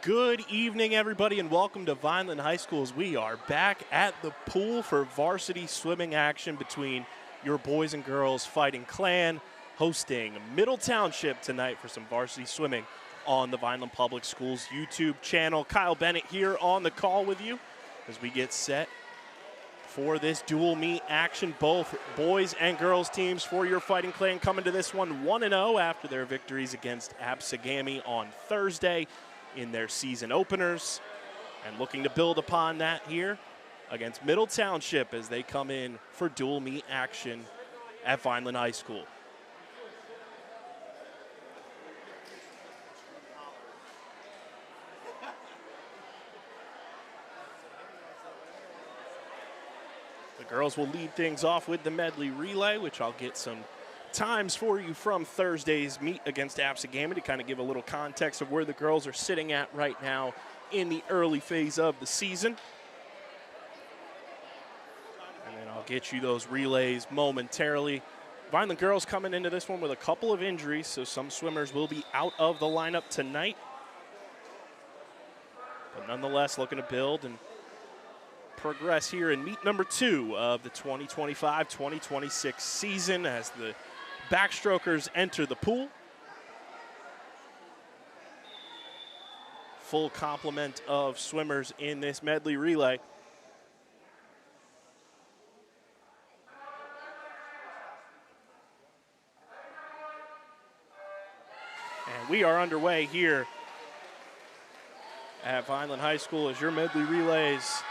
Good evening, everybody, and welcome to Vineland High School's. We are back at the pool for varsity swimming action between your boys and girls fighting clan, hosting Middle Township tonight for some varsity swimming on the Vineland Public Schools YouTube channel. Kyle Bennett here on the call with you as we get set for this dual meet action. Both boys and girls teams for your fighting clan coming to this one 1-0 after their victories against Absegami on Thursday in their season openers, and looking to build upon that here against Middle Township as they come in for dual meet action at Vineland High School. The girls will lead things off with the medley relay, which I'll get some times for you from Thursday's meet against Absegami to kind of give a little context of where the girls are sitting at right now in the early phase of the season. And then I'll get you those relays momentarily. Vineland girls coming into this one with a couple of injuries, so some swimmers will be out of the lineup tonight. But nonetheless, looking to build and progress here in meet number 2 of the 2025-2026 season as the backstrokers enter the pool. Full complement of swimmers in this medley relay. And we are underway here at Vineland High School as your medley relays.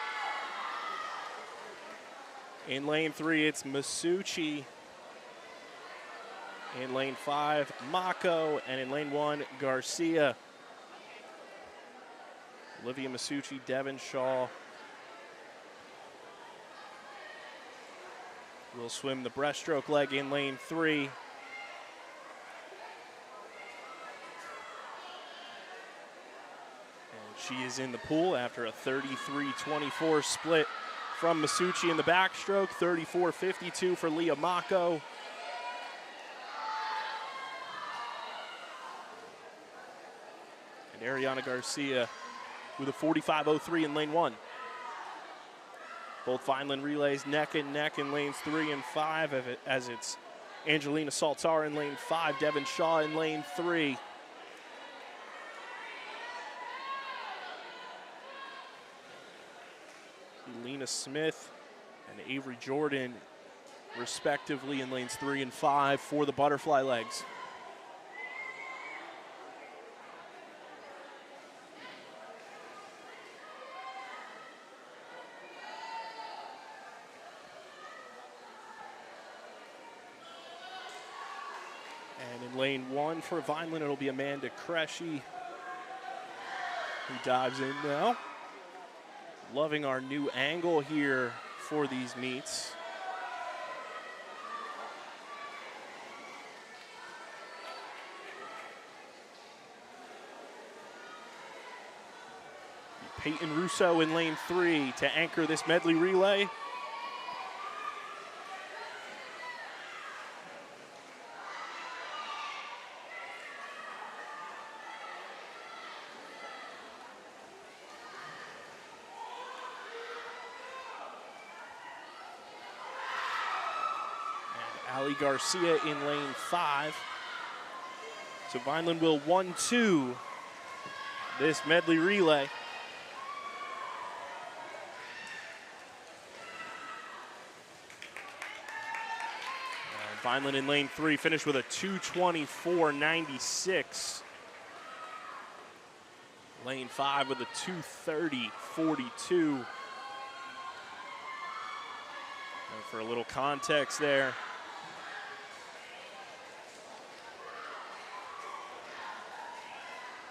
In lane 3, it's Masucci. In lane 5, Mako, and in lane 1, Garcia. Olivia Masucci, Devin Shaw will swim the breaststroke leg in lane 3. And she is in the pool after a 33-24 split from Masucci in the backstroke, 34-52 for Leah Mako. Ariana Garcia with a 45.03 in lane 1. Both Vineland relays neck and neck in lanes 3 and 5 as it's Angelina Saltar in lane 5, Devin Shaw in lane 3. Elena Smith and Avery Jordan respectively in lanes 3 and 5 for the butterfly legs. Lane 1 for Vineland, it'll be Amanda Cresci who dives in now. Loving our new angle here for these meets. Peyton Russo in lane 3 to anchor this medley relay. Garcia in lane 5. So Vineland will 1-2 this medley relay. And Vineland in lane 3 finished with a 2:24.96. Lane 5 with a 2:30.42. And for a little context there,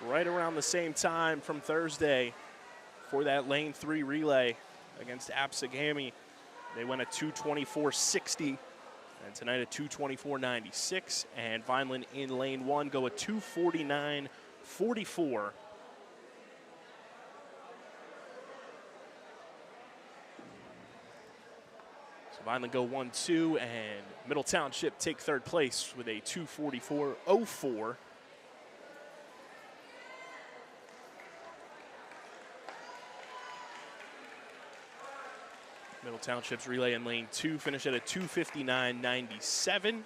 right around the same time from Thursday for that lane 3 relay against Absegami. They went a 2:24.60, and tonight a 2:24.96. And Vineland in lane 1 go a 2:49.44. So Vineland go 1-2, and Middle Township take third place with a 2:44.04. Middle Township's relay in lane 2 finished at a 2:59.97.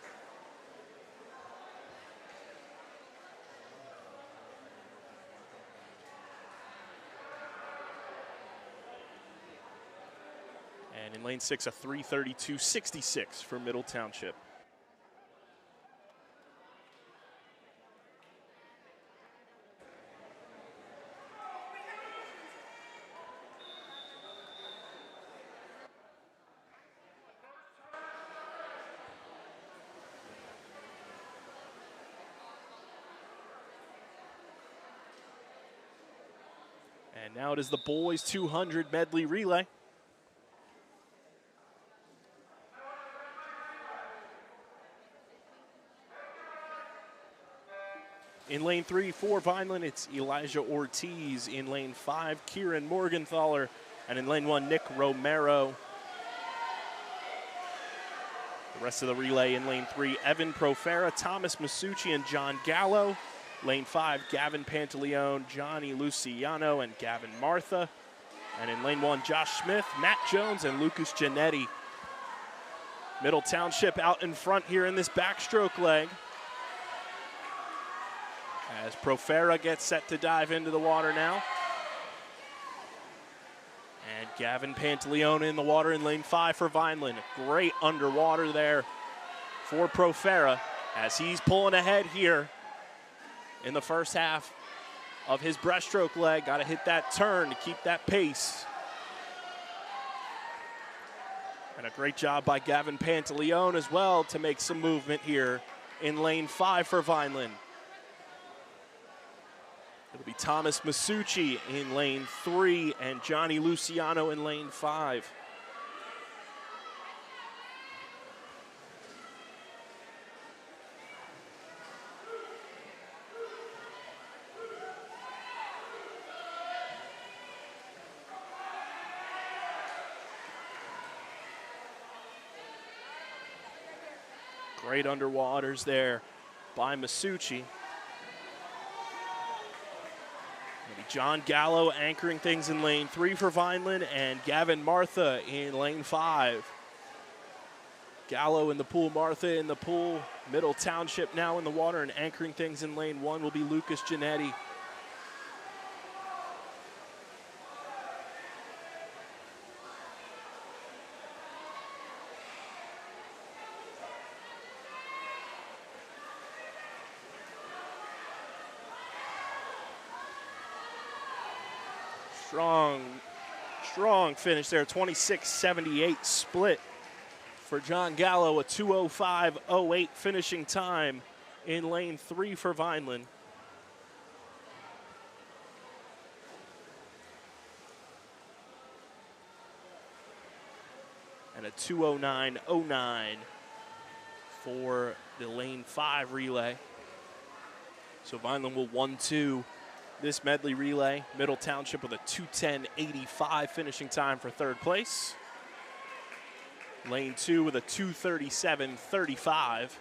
And in lane 6, a 3:32.66 for Middle Township. And now it is the boys 200 medley relay. In lane 3 for Vineland, it's Elijah Ortiz. In lane 5, Kieran Morgenthaler. And in lane 1, Nick Romero. The rest of the relay in lane 3, Evan Profera, Thomas Masucci, and John Gallo. Lane 5, Gavin Pantaleone, Johnny Luciano, and Gavin Martha. And in lane 1, Josh Smith, Matt Jones, and Lucas Giannetti. Middle Township out in front here in this backstroke leg, as Profera gets set to dive into the water now. And Gavin Pantaleone in the water in lane 5 for Vineland. Great underwater there for Profera as he's pulling ahead here in the first half of his breaststroke leg. Got to hit that turn to keep that pace. And a great job by Gavin Pantaleone as well to make some movement here in lane 5 for Vineland. It'll be Thomas Masucci in lane 3 and Johnny Luciano in lane 5. Great underwaters there by Masucci. John Gallo anchoring things in lane 3 for Vineland, and Gavin Martha in lane 5. Gallo in the pool, Martha in the pool. Middle Township now in the water, and anchoring things in lane 1 will be Lucas Giannetti. Strong finish there, 26:78 split for John Gallo, a 2:05.08 finishing time in lane 3 for Vineland. And a 2:09.09 for the lane 5 relay. So Vineland will 1-2 this medley relay. Middle Township with a 2:10.85 finishing time for third place. Lane 2 with a 2:37.35.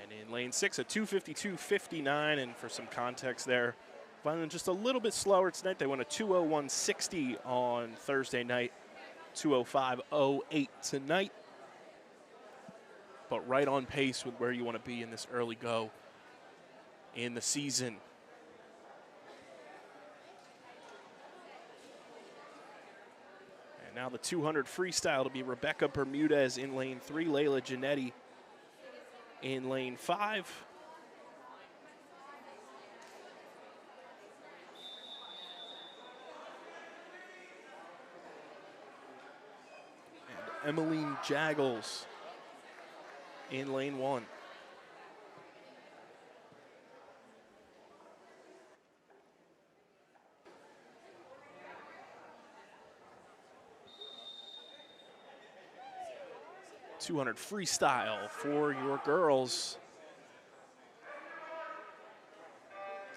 And in lane 6, a 2:52.59, and for some context there, Vineland just a little bit slower tonight. They won a 2:01.60 on Thursday night, 2:05.08 tonight. But right on pace with where you want to be in this early go in the season. And now the 200 freestyle to be Rebecca Bermudez in lane 3, Layla Giannetti in lane 5. Emmeline Jaggles in lane 1. .200 freestyle for your girls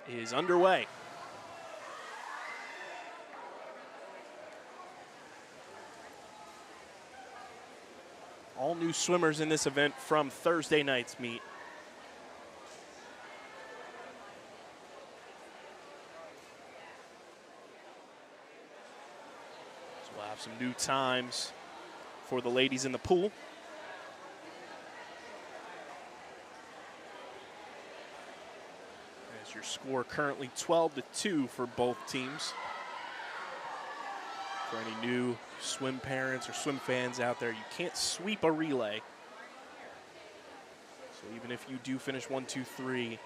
is underway. All new swimmers in this event from Thursday night's meet. So we'll have some new times for the ladies in the pool. As your score currently 12-2 for both teams. For any new swim parents or swim fans out there, you can't sweep a relay. So even if you do finish 1, 2, 3,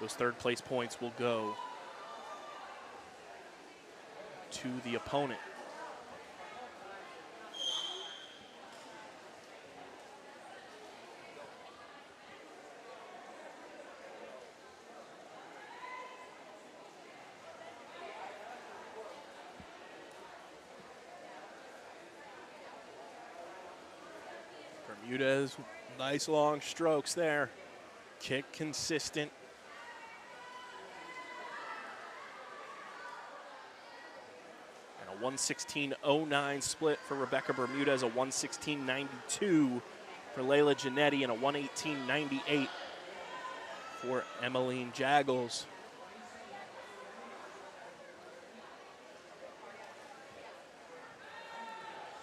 those third place points will go to the opponent. Bermudez, nice long strokes there. Kick consistent. And a 1:16.09 split for Rebecca Bermudez, a 1:16.92 for Layla Janetti, and a 1:18.98 for Emmeline Jaggles.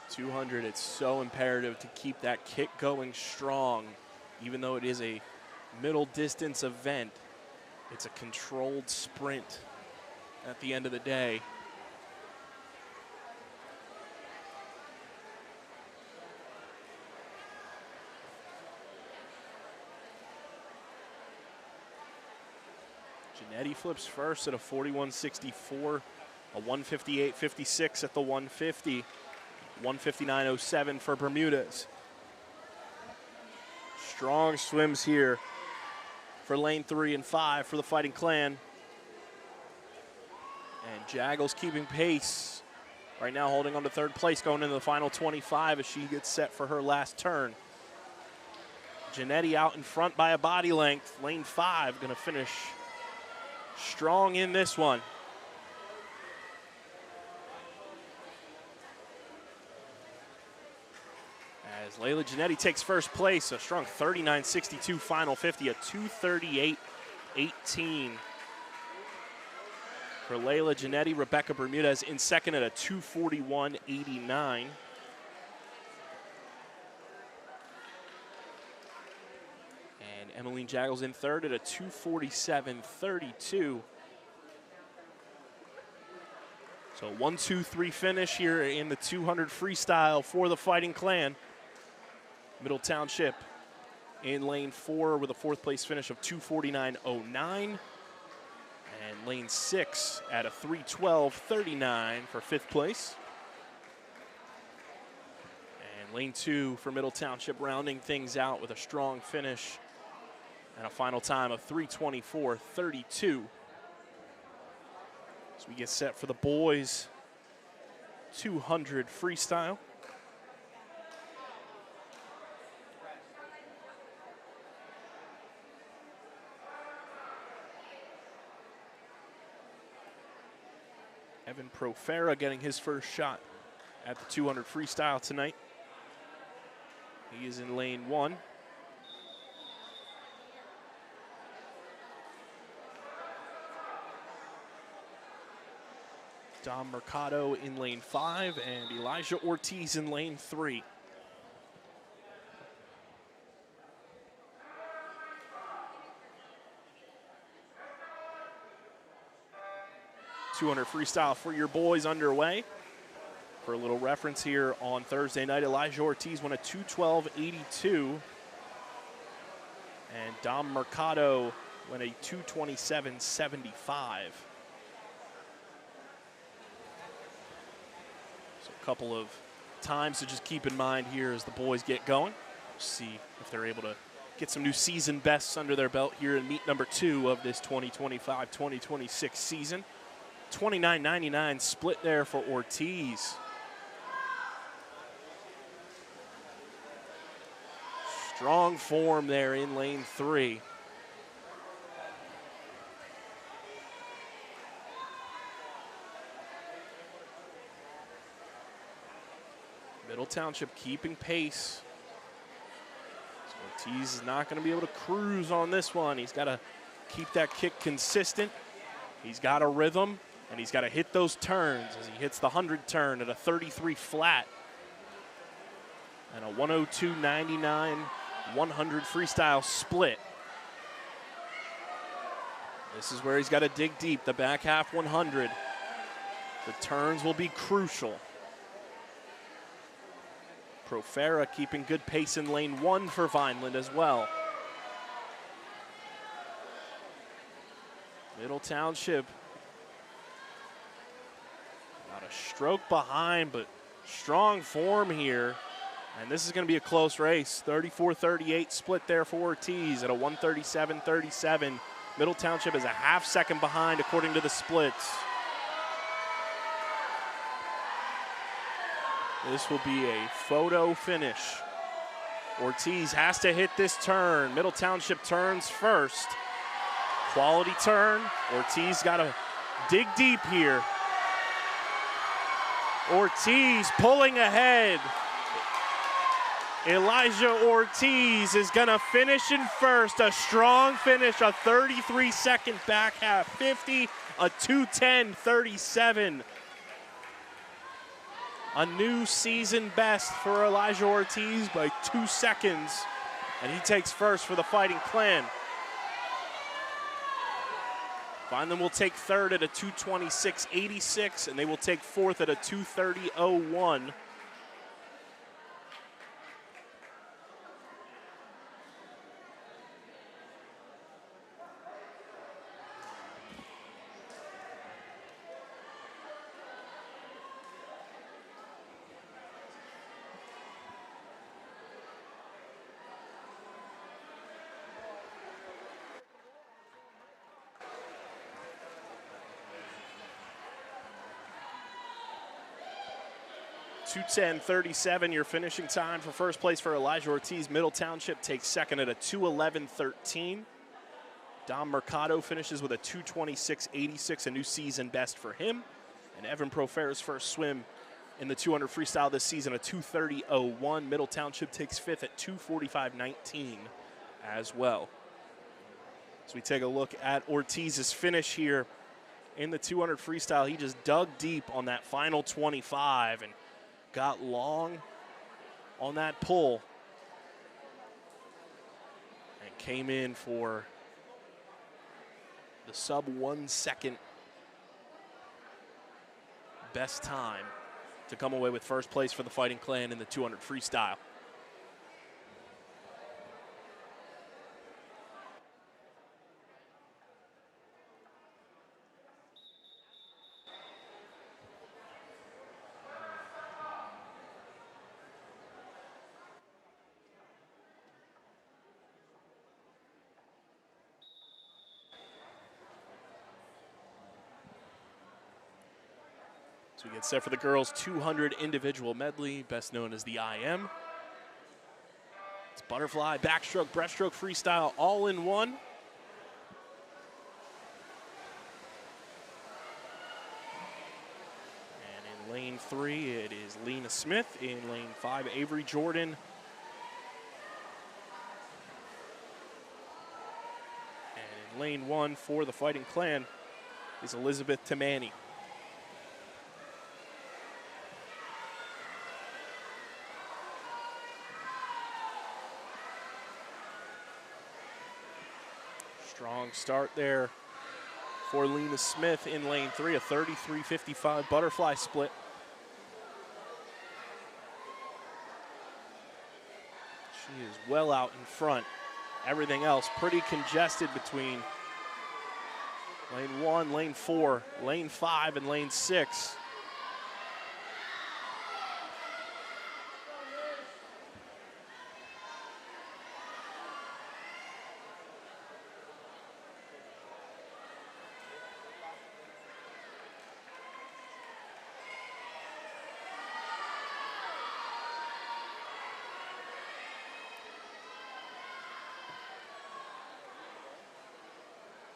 .200, it's so imperative to keep that kick going strong. Even though it is a middle distance event, it's a controlled sprint at the end of the day. Janetti flips first at a 41.64, a 1:58.56 at the 150. 1:59.07 for Bermudez. Strong swims here for lane 3 and 5 for the Fighting Clan. And Jaggles keeping pace. Right now holding on to third place going into the final 25 as she gets set for her last turn. Janetti out in front by a body length. Lane 5 gonna finish strong in this one. As Layla Janetti takes first place, a strong 39.62 final 50, a 2:38.18 for Layla Janetti. Rebecca Bermudez in second at a 2:41.89. And Emmeline Jaggles in third at a 2:47.32. So 1, 2, 3 finish here in the 200 freestyle for the Fighting Clan. Middle Township in lane 4 with a fourth place finish of 2:49.09. And lane 6 at a 3:12.39 for fifth place. And lane 2 for Middle Township rounding things out with a strong finish and a final time of 3:24.32. So we get set for the boys 200 freestyle. Evan Profera getting his first shot at the 200 freestyle tonight. He is in lane 1. Dom Mercado in lane 5 and Elijah Ortiz in lane 3. .200 freestyle for your boys underway. For a little reference here, on Thursday night, Elijah Ortiz won a 2:12.82. And Dom Mercado won a 2:27.75. So a couple of times to just keep in mind here as the boys get going. We'll see if they're able to get some new season bests under their belt here in meet number 2 of this 2025-2026 season. 29.99 split there for Ortiz. Strong form there in lane 3. Middle Township keeping pace Ortiz is not going to be able to cruise on this one. He's got to keep that kick consistent. He's got a rhythm, and he's got to hit those turns as he hits the 100 turn at a 33 flat. And a 102.99 100 freestyle split. This is where he's got to dig deep, the back half 100. The turns will be crucial. Profera keeping good pace in lane 1 for Vineland as well. Middle Township. Not a stroke behind, but strong form here. And this is going to be a close race. 34-38 split there for Ortiz at a 137-37. Middle Township is a half-second behind according to the splits. This will be a photo finish. Ortiz has to hit this turn. Middle Township turns first. Quality turn. Ortiz got to dig deep here. Ortiz pulling ahead. Elijah Ortiz is going to finish in first. A strong finish, a 33-second back half 50, a 2:10.37. A new season best for Elijah Ortiz by 2 seconds. And he takes first for the Fighting Clan. Vineland will take third at a 2:26.86, and they will take fourth at a 2:30.01. .210.37, your finishing time for first place for Elijah Ortiz. Middle Township takes second at a 2:11.13. Dom Mercado finishes with a 2:26.86, a new season best for him. And Evan Profera's first swim in the 200 freestyle this season, a 2:30.01. Middle Township takes fifth at 2:45.19 as well. So we take a look at Ortiz's finish here in the 200 freestyle. He just dug deep on that final 25 and got long on that pull and came in for the sub 1 second best time to come away with first place for the Fighting Clan in the 200 freestyle. So we get set for the girls' 200 individual medley, best known as the IM. It's butterfly, backstroke, breaststroke, freestyle, all in one. And in lane 3, it is Lena Smith. In lane 5, Avery Jordan. And in lane 1 for the Fighting Clan is Elizabeth Tamani. Strong start there for Lena Smith in lane 3, a 33.55 butterfly split. She is well out in front. Everything else pretty congested between lane 1, lane 4, lane 5, and lane 6.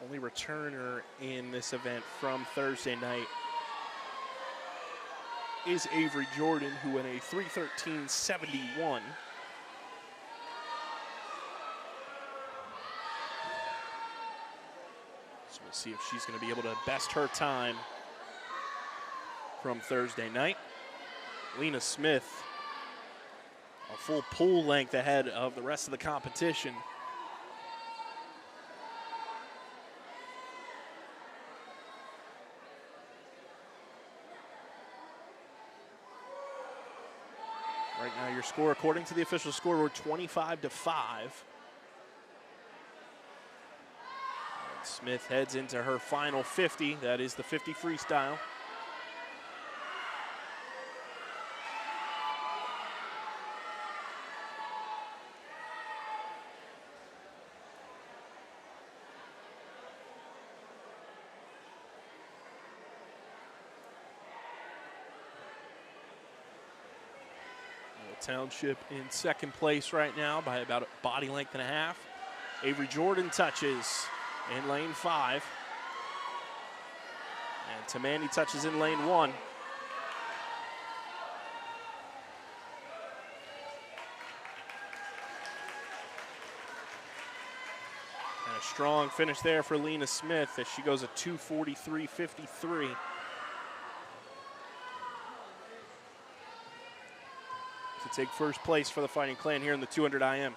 Only returner in this event from Thursday night is Avery Jordan, who went a 3:13.71. We'll see if she's going to be able to best her time from Thursday night. Lena Smith, a full pool length ahead of the rest of the competition. Right now your score, according to the official scoreboard, 25-5. Smith heads into her final 50. That is the 50 freestyle. Township in second place right now by about a body length and a half. Avery Jordan touches in lane 5. And Tamani touches in lane 1. And a strong finish there for Lena Smith as she goes a 2:43.53. To take first place for the Fighting Clan here in the 200 IM.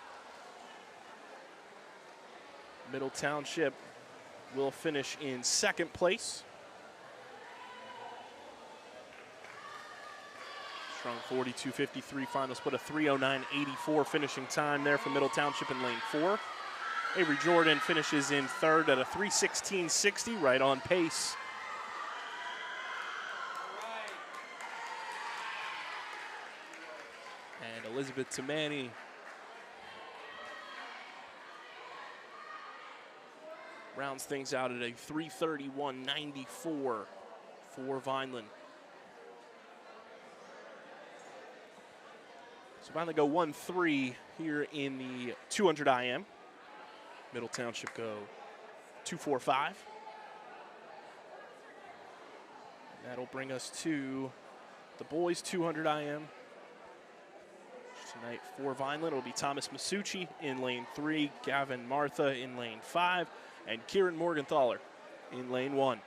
Middle Township will finish in second place. Strong 42.53 final split, a 3:09.84 finishing time there for Middle Township in lane 4. Avery Jordan finishes in third at a 3:16.60, right on pace. And Elizabeth Tamani rounds things out at a 3:31.94 for Vineland. So Vineland go 1-3 here in the 200 IM. Middle Township go 2-4-5. That'll bring us to the boys 200 IM. Tonight for Vineland, it'll be Thomas Masucci in lane 3, Gavin Martha in lane 5, and Kieran Morgenthaler in lane 1.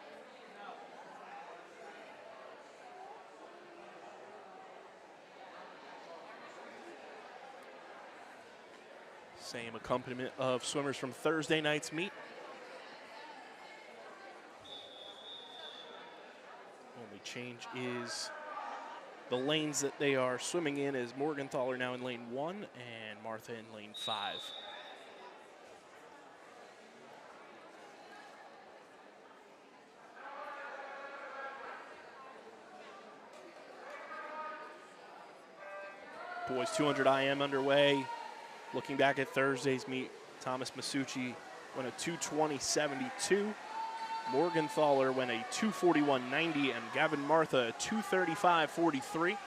Same accompaniment of swimmers from Thursday night's meet. Only change is the lanes that they are swimming in, is Morgenthaler now in lane 1 and Martha in lane 5. Boys 200 IM underway. Looking back at Thursday's meet, Thomas Masucci went a 2:20.72. Morgenthaler went a 2:41.90, and Gavin Martha a 2:35.43.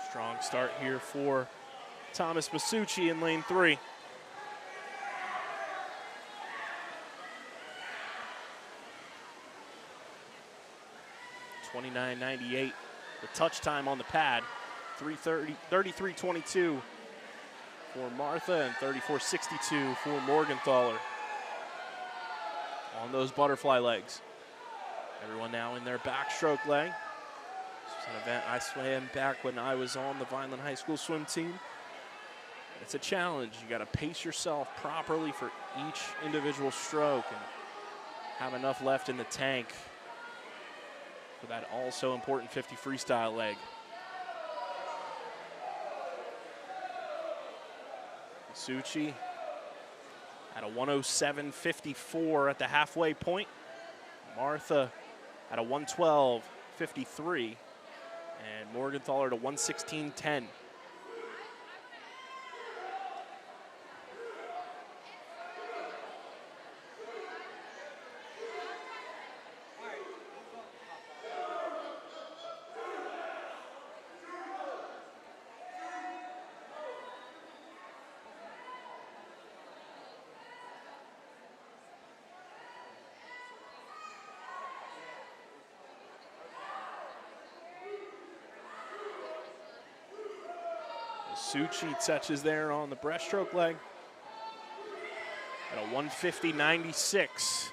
Strong start here for Thomas Masucci in lane 3. $29.98. The touch time on the pad, 33.22 for Martha and 34.62 for Morgenthaler on those butterfly legs. Everyone now in their backstroke leg. This is an event I swam back when I was on the Vineland High School swim team. It's a challenge. You got to pace yourself properly for each individual stroke and have enough left in the tank for that also important 50 freestyle leg. Masucci at a 1:07.54 at the halfway point. Martha at a 1:12.53. And Morgenthaler at a 1:16.10. Suchi touches there on the breaststroke leg at a 150.96.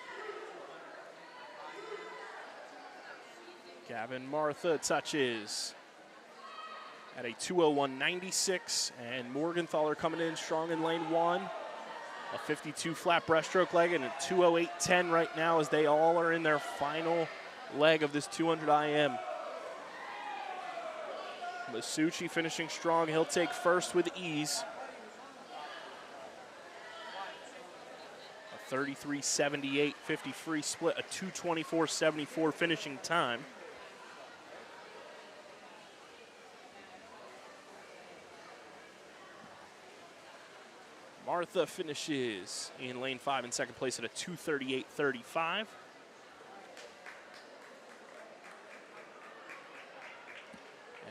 Gavin Martha touches at a 201.96, and Morgenthaler coming in strong in lane 1. A 52 flat breaststroke leg and a 208.10 right now as they all are in their final leg of this 200 IM. Masucci finishing strong. He'll take first with ease. A 33.78 50 free split, a 224.74 finishing time. Martha finishes in lane 5 in second place at a 238.35.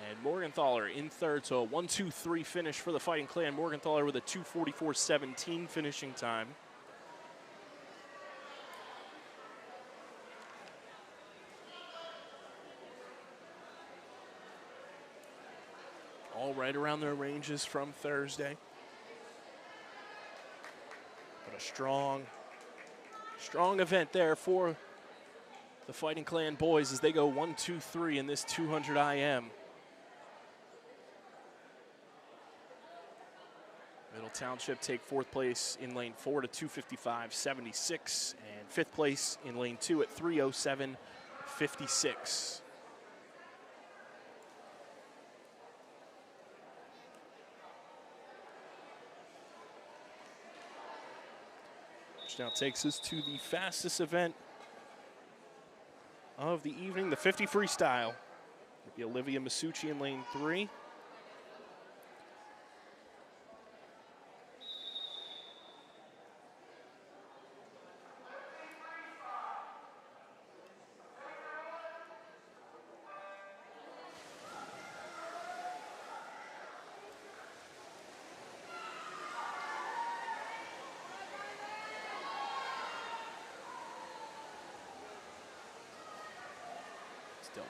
And Morgenthaler in third, so a 1-2-3 finish for the Fighting Clan. Morgenthaler with a 244.17 finishing time. All right around their ranges from Thursday. But a strong event there for the Fighting Clan boys as they go 1-2-3 in this 200 IM. Middle Township take fourth place in lane 4 to 255.76, and fifth place in lane 2 at 307.56. Which now takes us to the fastest event of the evening, the 50 freestyle. It'll be Olivia Masucci in lane 3.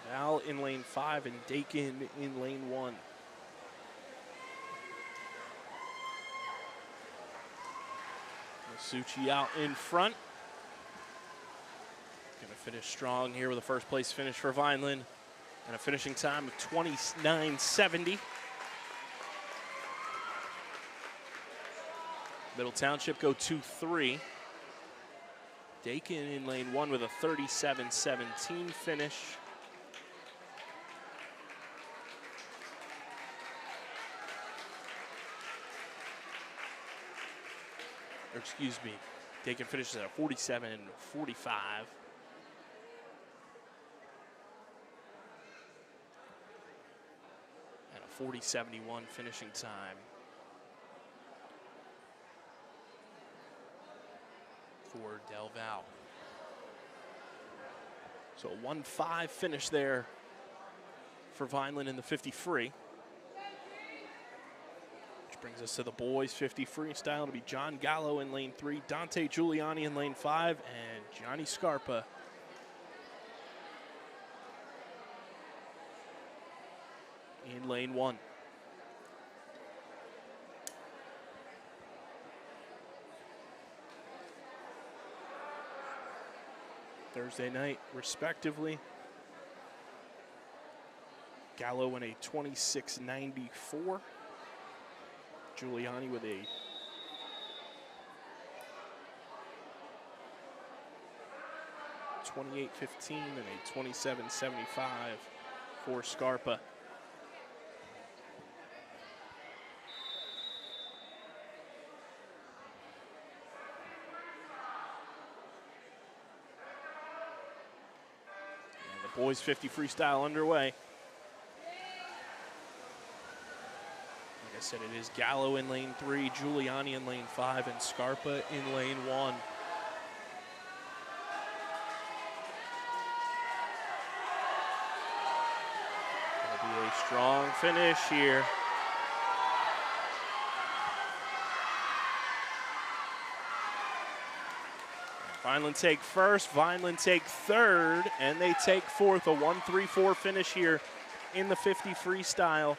Del in lane 5 and Dakin in lane 1. Masucci out in front. Gonna finish strong here with a first place finish for Vineland and a finishing time of 29.70. Middle Township go 2-3. Dakin in lane 1 with a 37.17 finish. Or excuse me, Dakin finishes at a 47.45. And a 40.71 finishing time for Del Val. So a 1-5 finish there for Vineland in the 50 free. Brings us to the boys 50 freestyle. It'll be John Gallo in lane 3, Dante Giuliani in lane 5, and Johnny Scarpa in lane 1. Thursday night, respectively. Gallo in a 26.94. Giuliani with a 28.15 and a 27.75 for Scarpa. And the boys 50 freestyle underway. I said it is Gallo in lane 3, Giuliani in lane 5, and Scarpa in lane 1. It'll be a strong finish here. Vineland take first, Vineland take third, and they take fourth. A 1-3-4 finish here in the 50 freestyle.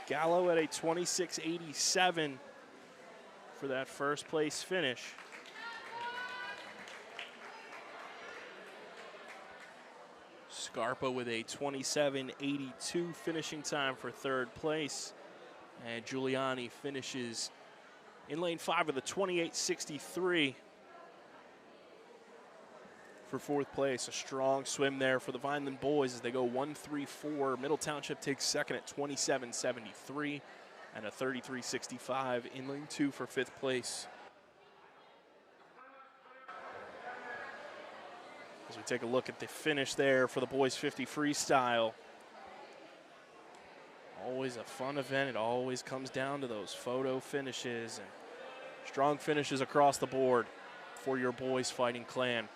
Gallo at a 26.87 for that first place finish. Scarpa with a 27.82 finishing time for third place. And Giuliani finishes in lane 5 with a 28.63 for fourth place. A strong swim there for the Vineland boys as they go 1-3-4. Middle Township takes second at 27.73 and a 33.65 in lane 2 for fifth place. As we take a look at the finish there for the boys 50 freestyle. Always a fun event. It always comes down to those photo finishes and strong finishes across the board for your boys fighting clan.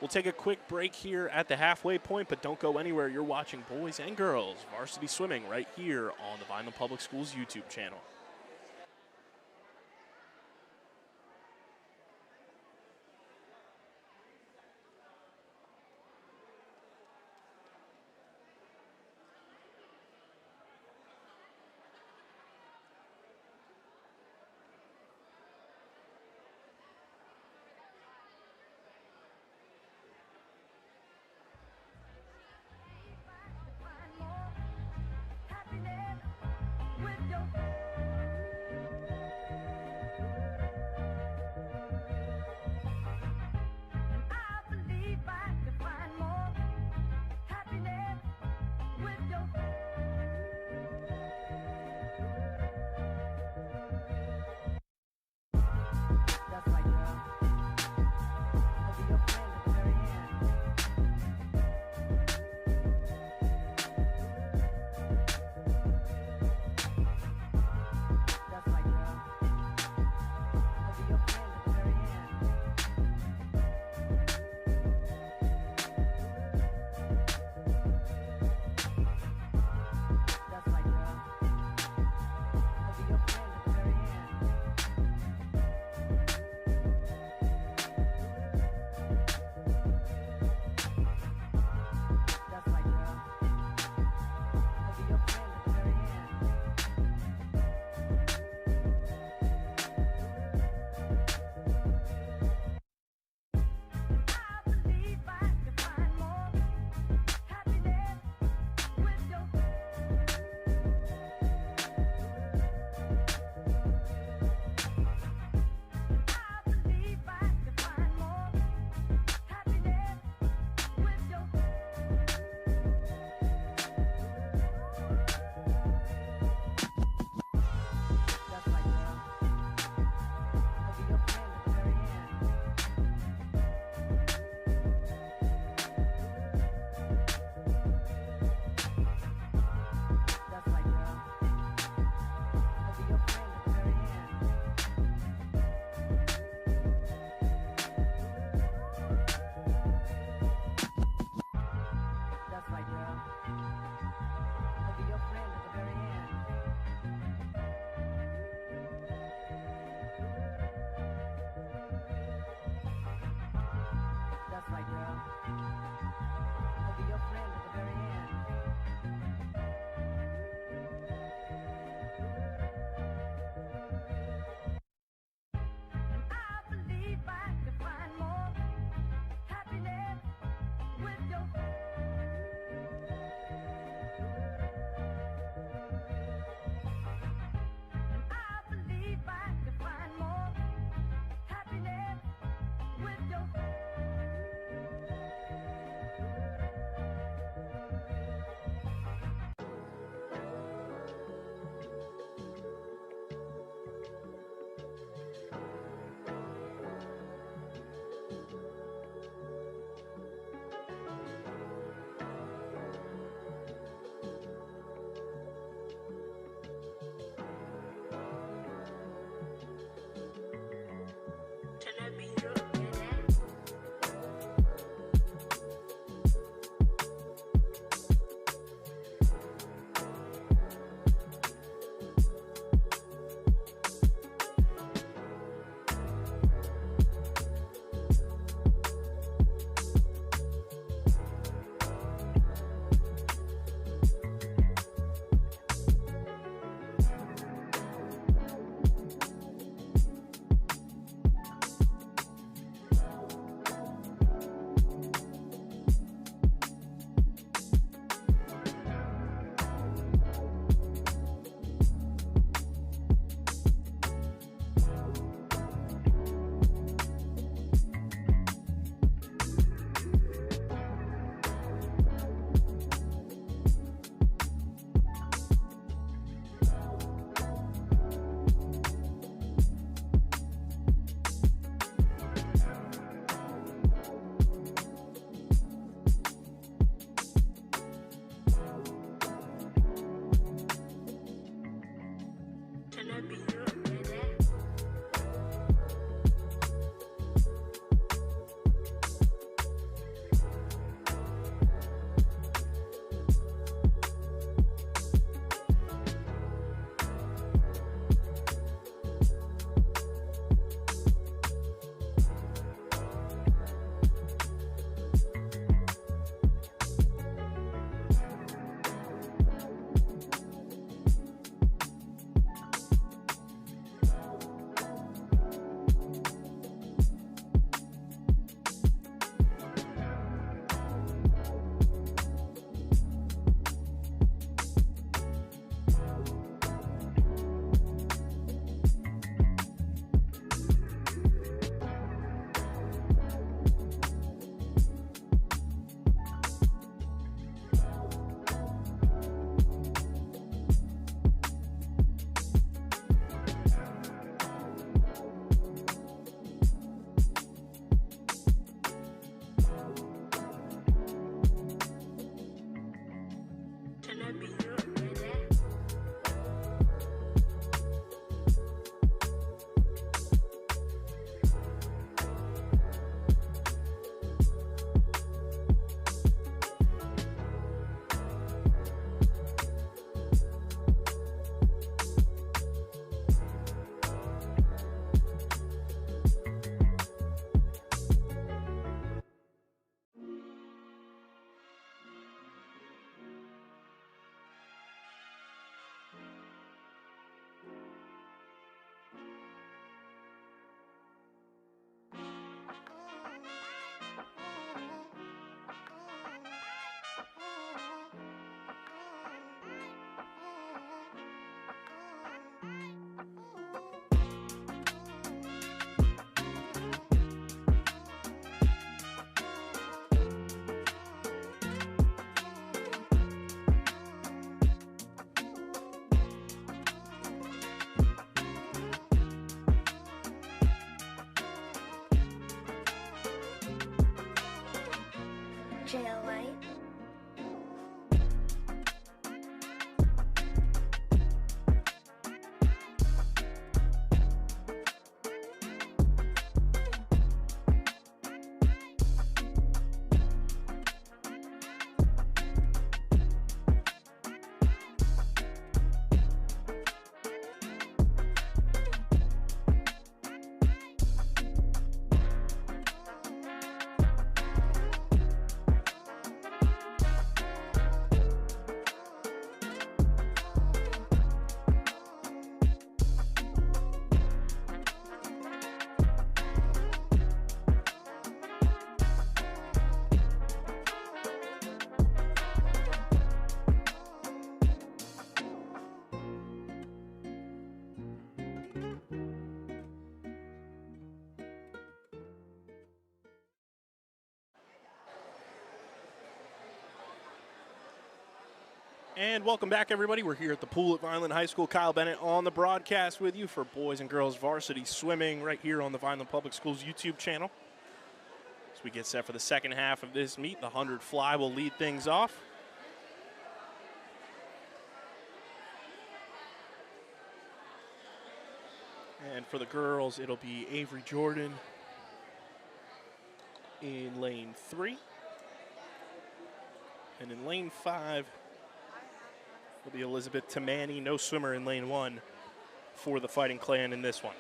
We'll take a quick break here at the halfway point, but don't go anywhere. You're watching Boys and Girls Varsity Swimming right here on the Vineland Public Schools YouTube channel. JLA. And welcome back, everybody. We're here at the pool at Vineland High School. Kyle Bennett on the broadcast with you for boys and girls varsity swimming right here on the Vineland Public Schools YouTube channel. As we get set for the second half of this meet, the 100 fly will lead things off. And for the girls, it'll be Avery Jordan in lane 3. And in lane 5, it'll be Elizabeth Tamani, no swimmer in lane 1 for the Fighting Clan in this one.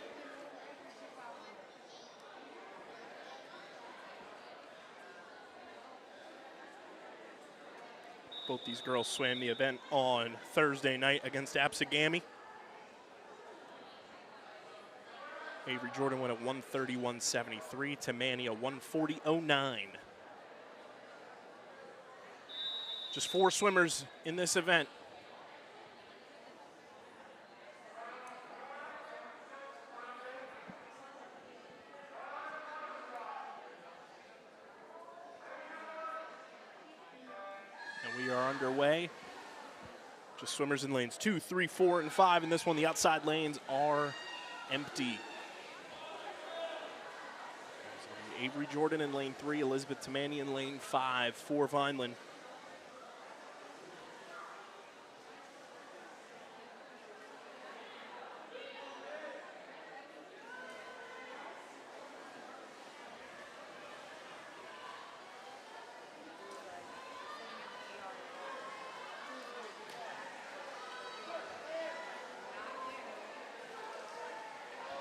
Both these girls swam the event on Thursday night against Absegami. Avery Jordan went at 130.173, Tamani a 140.09. Just 4 swimmers in this event. And we are underway. Just swimmers in lanes 2, 3, 4, and 5. In this one, the outside lanes are empty. Avery Jordan in lane 3, Elizabeth Tamani in lane 5 for Vineland.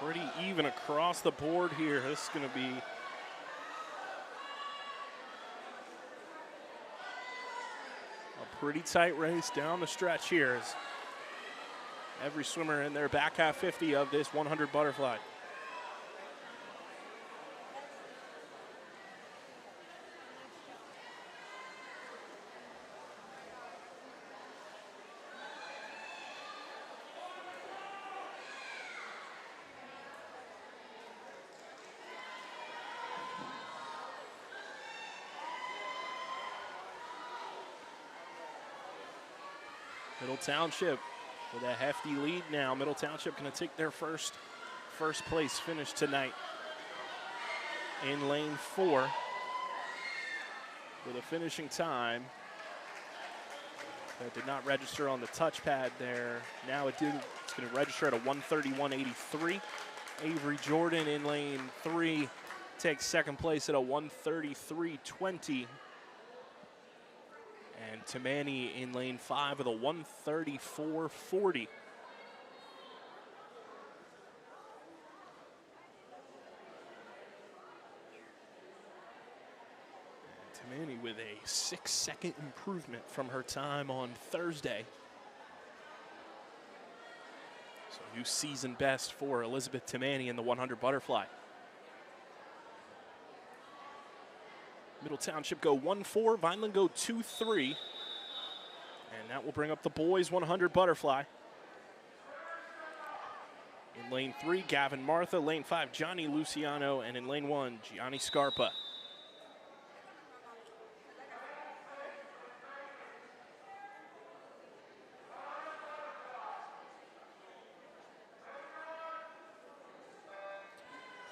Pretty even across the board here. This is going to be a pretty tight race down the stretch here. As every swimmer in their back half 50 of this 100 butterfly. Middle Township with a hefty lead now. Middle Township going to take their first place finish tonight in lane 4 with a finishing time That did not register on the touchpad there. Now it did. It's going to register at a 131.83. Avery Jordan in lane 3 takes second place at a 133.20. And Tamani in lane 5 with a 134.40. Tamani with a 6-second improvement from her time on Thursday. So new season best for Elizabeth Tamani in the 100 butterfly. Middle Township go 1-4, Vineland go 2-3. And that will bring up the boys 100 butterfly. In lane 3, Gavin Martha. Lane 5, Johnny Luciano. And in lane 1, Gianni Scarpa.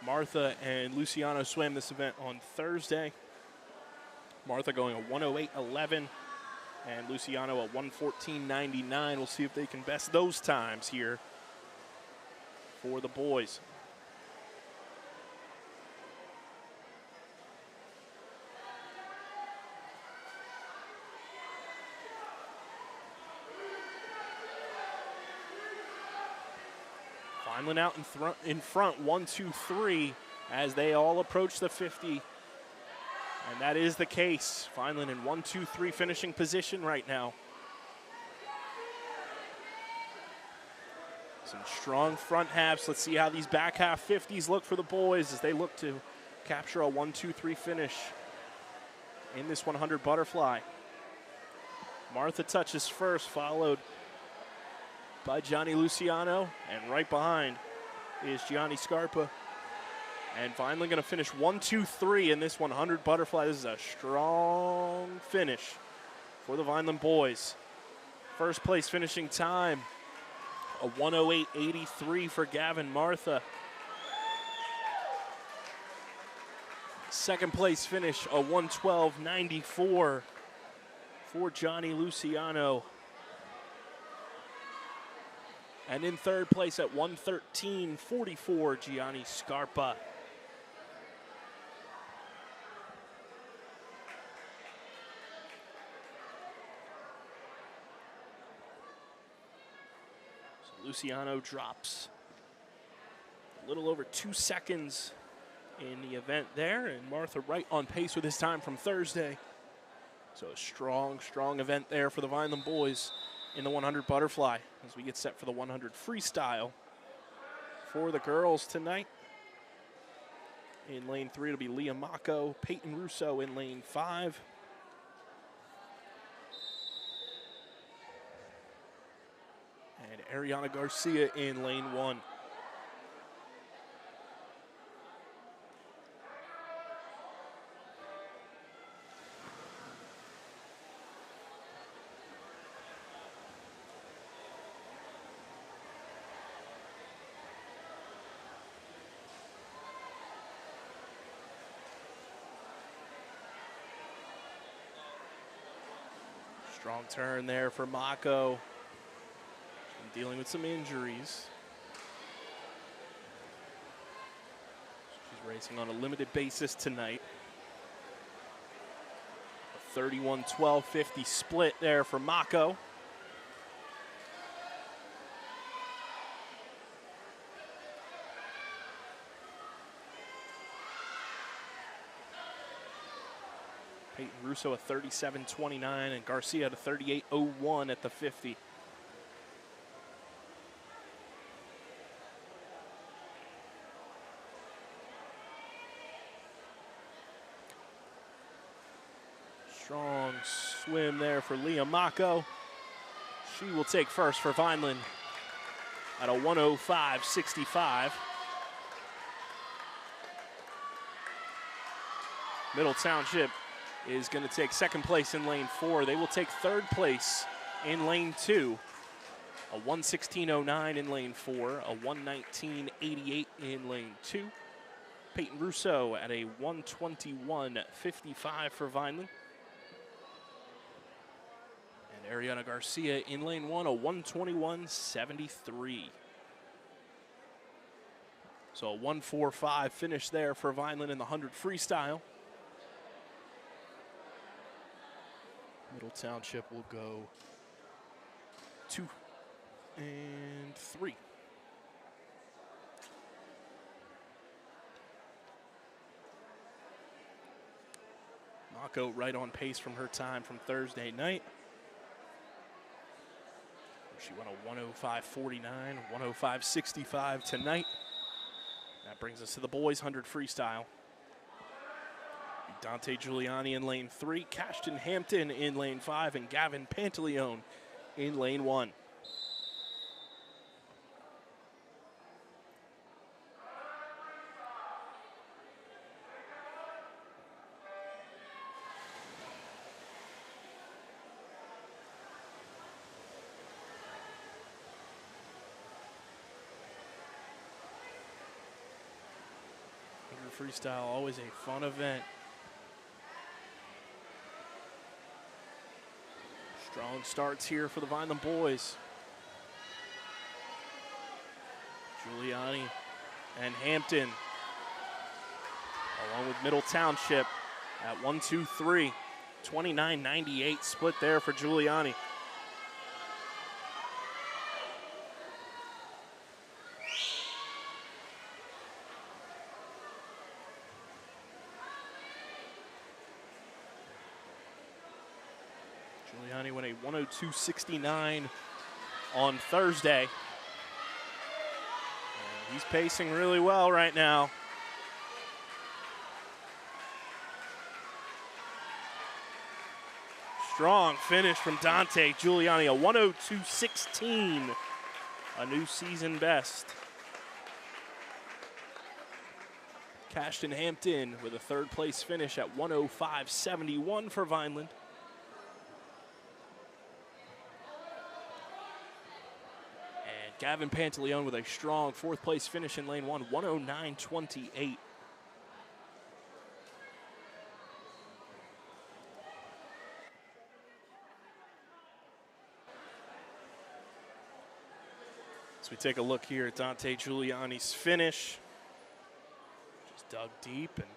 Martha and Luciano swam this event on Thursday. Martha going a 108.11 and Luciano a 114.99. We'll see if they can best those times here for the boys. Vineland out in front, 1, 2, 3, as they all approach the 50. And that is the case. Vineland in 1, 2, 3 finishing position right now. Some strong front halves. Let's see how these back half 50s look for the boys as they look to capture a 1, 2, 3 finish in this 100 butterfly. Martha touches first, followed by Johnny Luciano, and right behind is Gianni Scarpa. And Vineland going to finish 1, 2, 3 in this 100 butterfly. This is a strong finish for the Vineland boys. First place finishing time, a 108.83 for Gavin Martha. Second place finish, a 112.94 for Johnny Luciano. And in third place at 113.44, Gianni Scarpa. So Luciano drops a little over 2 seconds in the event there, and Martha right on pace with his time from Thursday. So a strong, strong event there for the Vineland boys in the 100 butterfly as we get set for the 100 freestyle for the girls tonight. In lane 3, it'll be Leah Mako, Peyton Russo in lane 5. And Ariana Garcia in lane 1. Strong turn there for Mako. Dealing with some injuries. She's racing on a limited basis tonight. A 31-12-50 split there for Mako. Peyton Russo a 37.29 and Garcia at a 38.01 at the 50. Strong swim there for Leah Mako. She will take first for Vineland at a 105.65. Middle Township is going to take second place in lane 4. They will take third place in lane 2. A 116.09 in lane 4, a 119.88 in lane 2. Peyton Russo at a 121.55 for Vineland. And Ariana Garcia in lane 1, a 121.73. So a 1:45 finish there for Vineland in the 100 freestyle. Middle Township will go 2 and 3. Mako right on pace from her time from Thursday night. She went a 105.49, 105.65 tonight. That brings us to the boys' 100 freestyle. Dante Giuliani in lane 3, Cashton Hampton in lane 5, and Gavin Pantaleone in lane 1. Freestyle, always a fun event. Strong starts here for the Vineland boys. Giuliani and Hampton, along with Middle Township at 1-2-3. 29.98 split there for Giuliani. Giuliani went a 102.69 on Thursday. And he's pacing really well right now. Strong finish from Dante Giuliani, a 102.16, a new season best. Cashton Hampton with a third place finish at 105.71 for Vineland. Gavin Pantaleone with a strong fourth place finish in lane 1, 109.28. As we take a look here at Dante Giuliani's finish, just dug deep and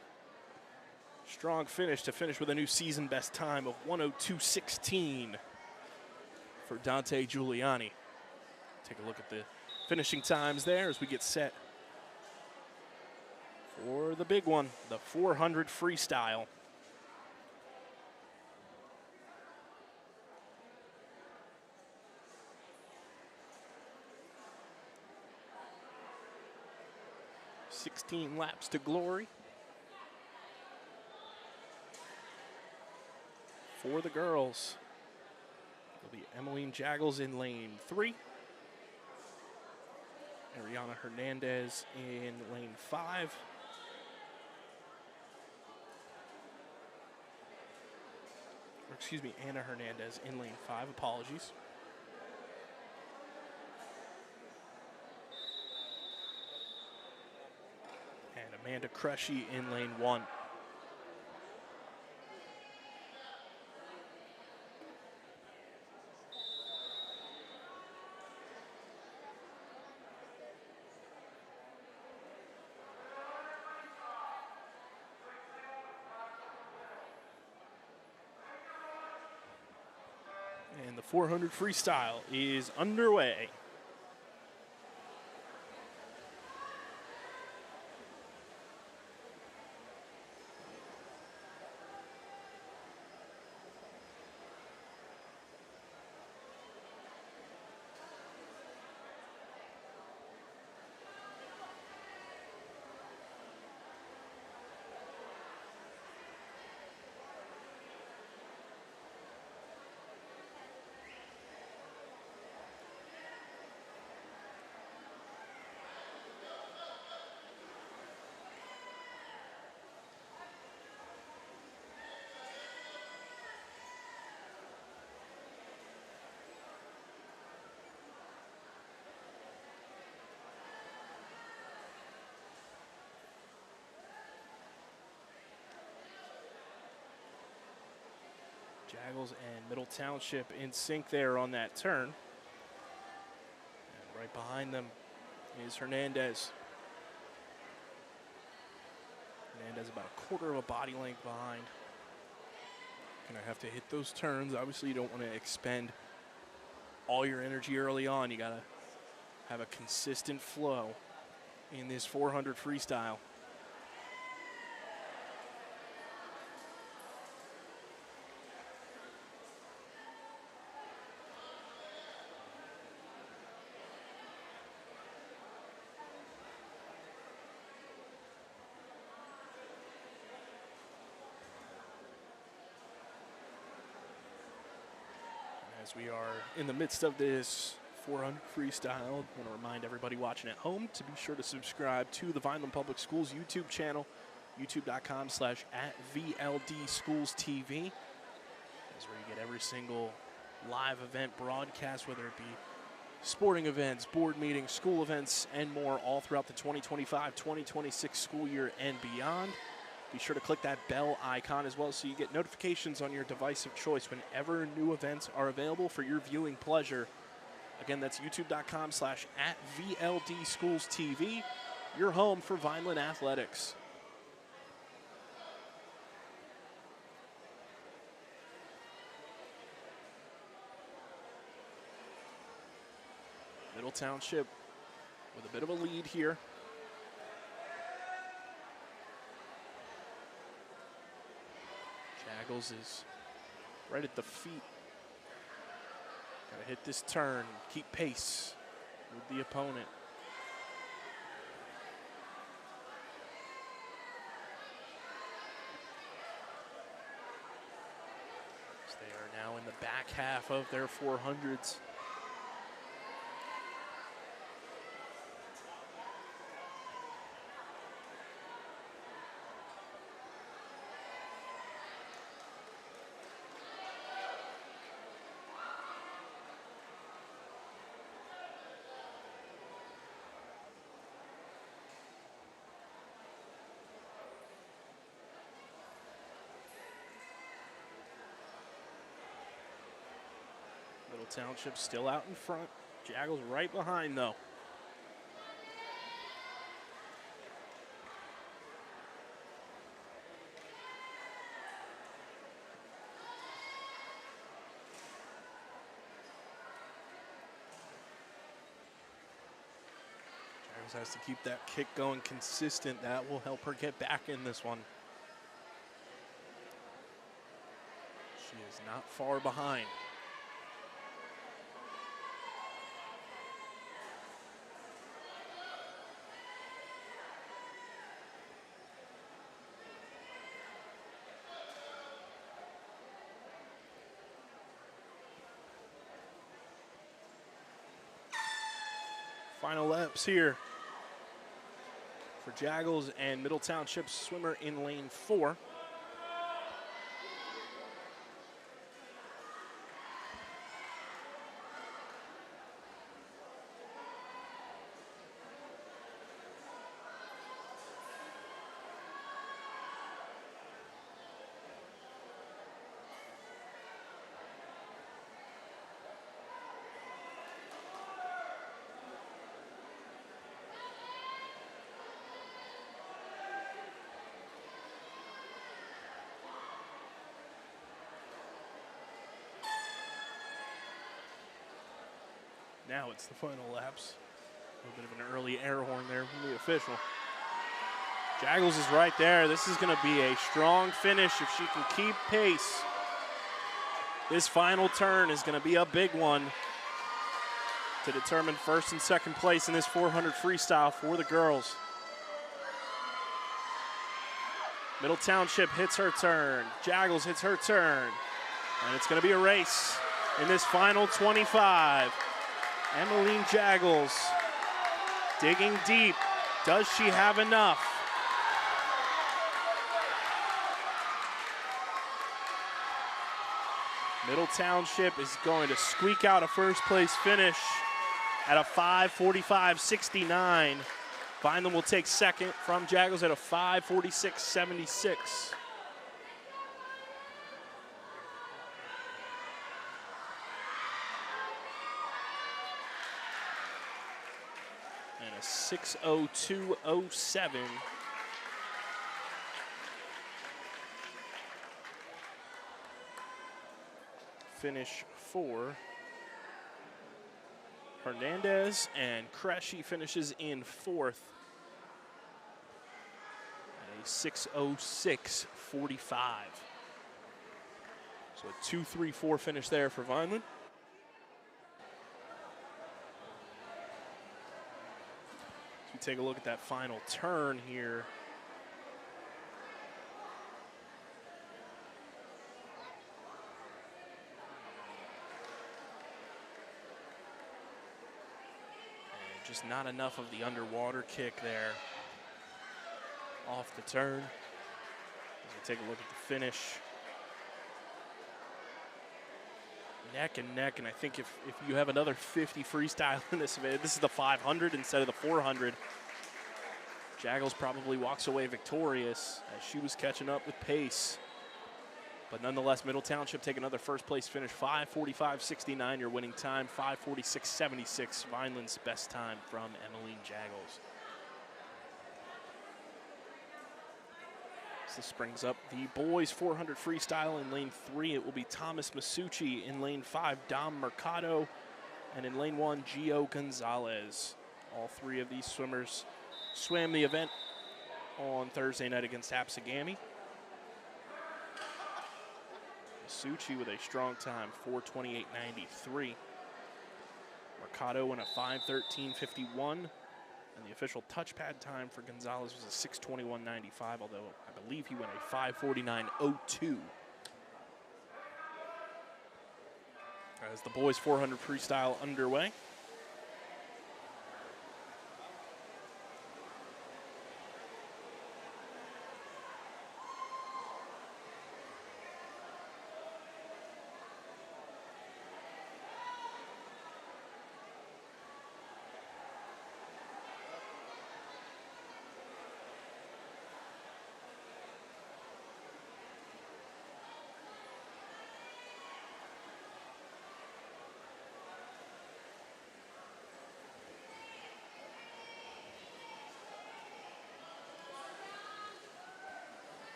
strong finish to finish with a new season best time of 102.16 for Dante Giuliani. Take a look at the finishing times there as we get set for the big one, the 400 freestyle. "16 laps to glory." For the girls, it'll be Emmeline Jaggles in lane 3. Ariana Hernandez in lane 5. Or excuse me, Anna Hernandez in lane 5, apologies. And Amanda Crushy in lane 1. And the 400 freestyle is underway. Jaggles and Middle Township in sync there on that turn. And right behind them is Hernandez. Hernandez about a quarter of a body length behind. Gonna have to hit those turns. Obviously, you don't want to expend all your energy early on. You gotta have a consistent flow in this 400 freestyle. As we are in the midst of this 400 freestyle, I want to remind everybody watching at home to be sure to subscribe to the Vineland Public Schools YouTube channel, youtube.com/@VLDSchoolsTV. That's where you get every single live event broadcast, whether it be sporting events, board meetings, school events, and more, all throughout the 2025-2026 school year and beyond. Be sure to click that bell icon as well so you get notifications on your device of choice whenever new events are available for your viewing pleasure. Again, that's youtube.com/@VLDSchoolsTV, your home for Vineland athletics. Middle Township with a bit of a lead here. Jaggles is right at the feet. Got to hit this turn, keep pace with the opponent. So they are now in the back half of their 400s. Middle Township still out in front. Jaggles right behind, though. Jaggles has to keep that kick going consistent. That will help her get back in this one. She is not far behind. Final laps here for Jaggles and Middle Township swimmer in lane 4. Now it's the final laps. A little bit of an early air horn there from the official. Jaggles is right there. This is going to be a strong finish if she can keep pace. This final turn is going to be a big one to determine first and second place in this 400 freestyle for the girls. Middle Township hits her turn. Jaggles hits her turn. And it's going to be a race in this final 25. Emmeline Jaggles digging deep. Does she have enough? Middle Township is going to squeak out a first place finish at a 5:45.69. Vineland will take second from Jaggles at a 5:46.76. and a 6:02.07. Finish for Hernandez, and Cressy finishes in fourth at a 6:06.45. So a 2-3-4 finish there for Vineland. As we take a look at that final turn here. Just not enough of the underwater kick there off the turn. As we take a look at the finish. Neck and neck, and I think if you have another 50 freestyle in this event, this is the 500 instead of the 400. Jaggles probably walks away victorious as she was catching up with pace. But nonetheless, Middle Township take another first place finish, 5:45.69, your winning time, 5:46.76, Vineland's best time from Emmeline Jaggles. So this brings up the boys 400 freestyle in lane 3. It will be Thomas Masucci. In lane 5, Dom Mercado. And in lane 1, Gio Gonzalez. All three of these swimmers swam the event on Thursday night against Apsagami. Masucci with a strong time, 4:28.93. Mercado in a 5:13.51. And the official touchpad time for Gonzalez was a 6:21.95, although I believe he went a 5:49.02. As the boys 400 freestyle underway.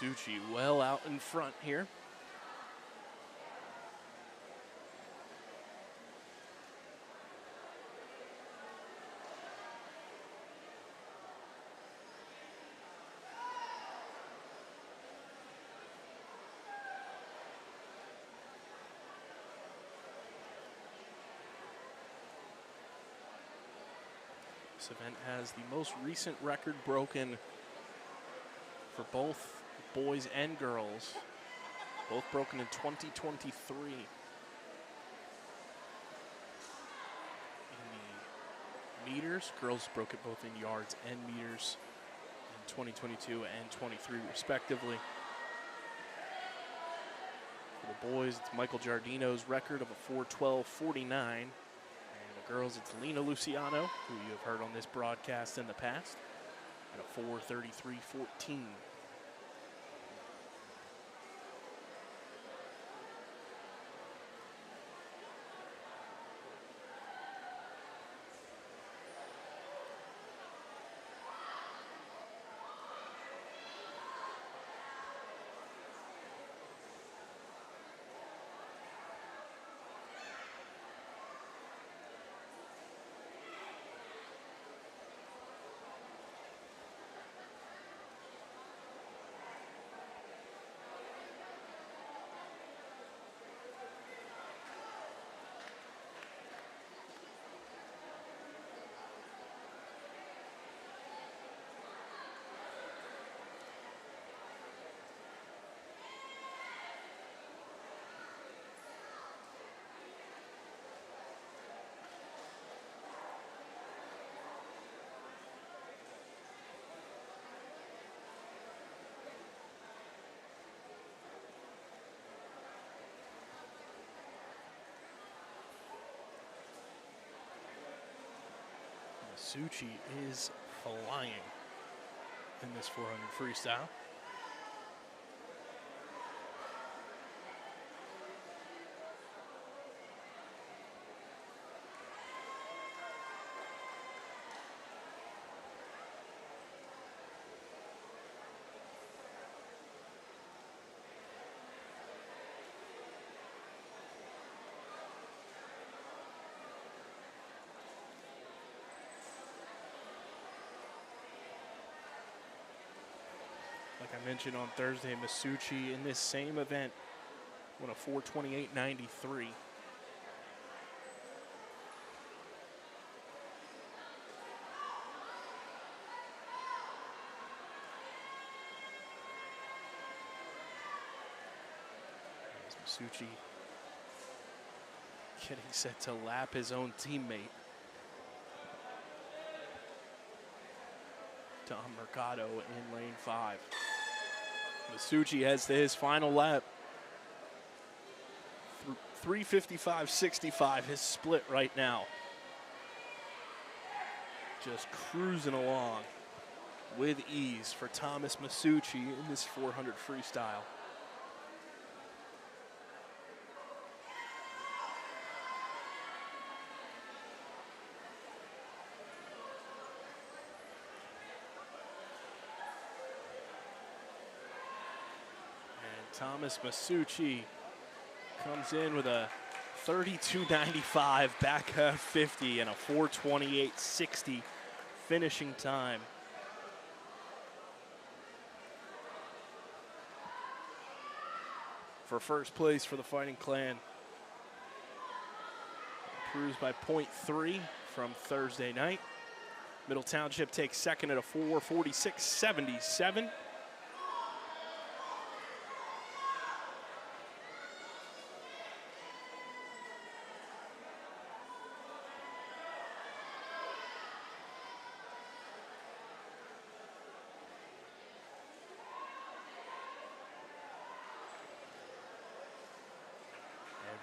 Masucci well out in front here. This event has the most recent record broken for both boys and girls, both broken in 2023. In the meters, girls broke it both in yards and meters in 2022 and 23 respectively. For the boys, it's Michael Giardino's record of a 4:12.49. And the girls, it's Lena Luciano, who you have heard on this broadcast in the past, at a 4:33.14. Masucci is flying in this 400 freestyle. Like I mentioned on Thursday, Masucci in this same event won a 4:28.93. Masucci getting set to lap his own teammate. Dom Mercado in lane 5. Masucci heads to his final lap. 3:55.65 his split right now. Just cruising along with ease for Thomas Masucci in this 400 freestyle. Thomas Masucci comes in with a 32.95 back half 50 and a 4:28.60 finishing time. For first place for the Fighting Clan. Improves by 0.3 from Thursday night. Middle Township takes second at a 4:46.77.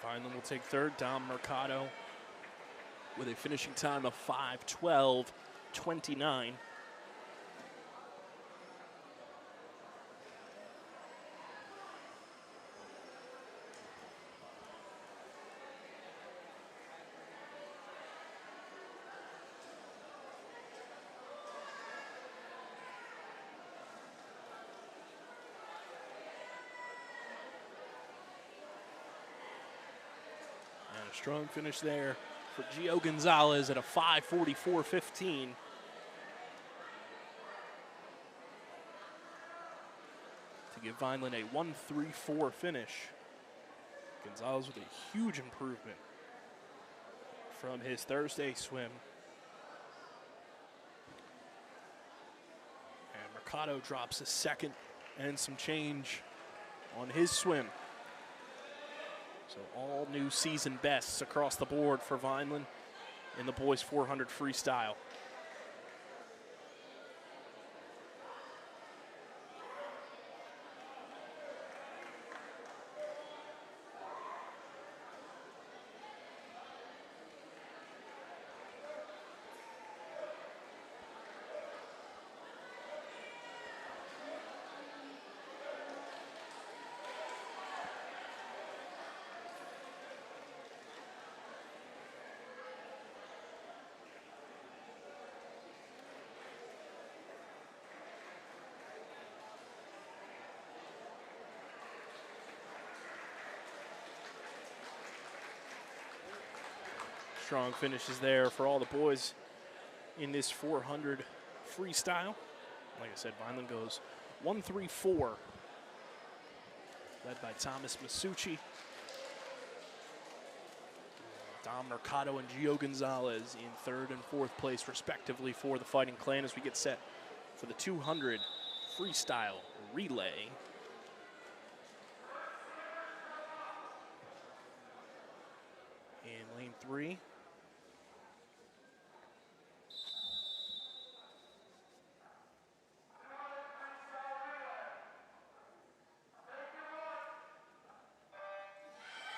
Vineland will take third. Dom Mercado with a finishing time of 5:12.29. Strong finish there for Gio Gonzalez at a 5:44.15. To give Vineland a 1:34 finish. Gonzalez with a huge improvement from his Thursday swim. And Mercado drops a second and some change on his swim. So all new season bests across the board for Vineland in the boys 400 freestyle. Strong finishes there for all the boys in this 400 freestyle. Like I said, Vineland goes 1:34, led by Thomas Masucci. Dom Mercado and Gio Gonzalez in third and fourth place, respectively, for the Fighting Clan as we get set for the 200 freestyle relay. In lane 3.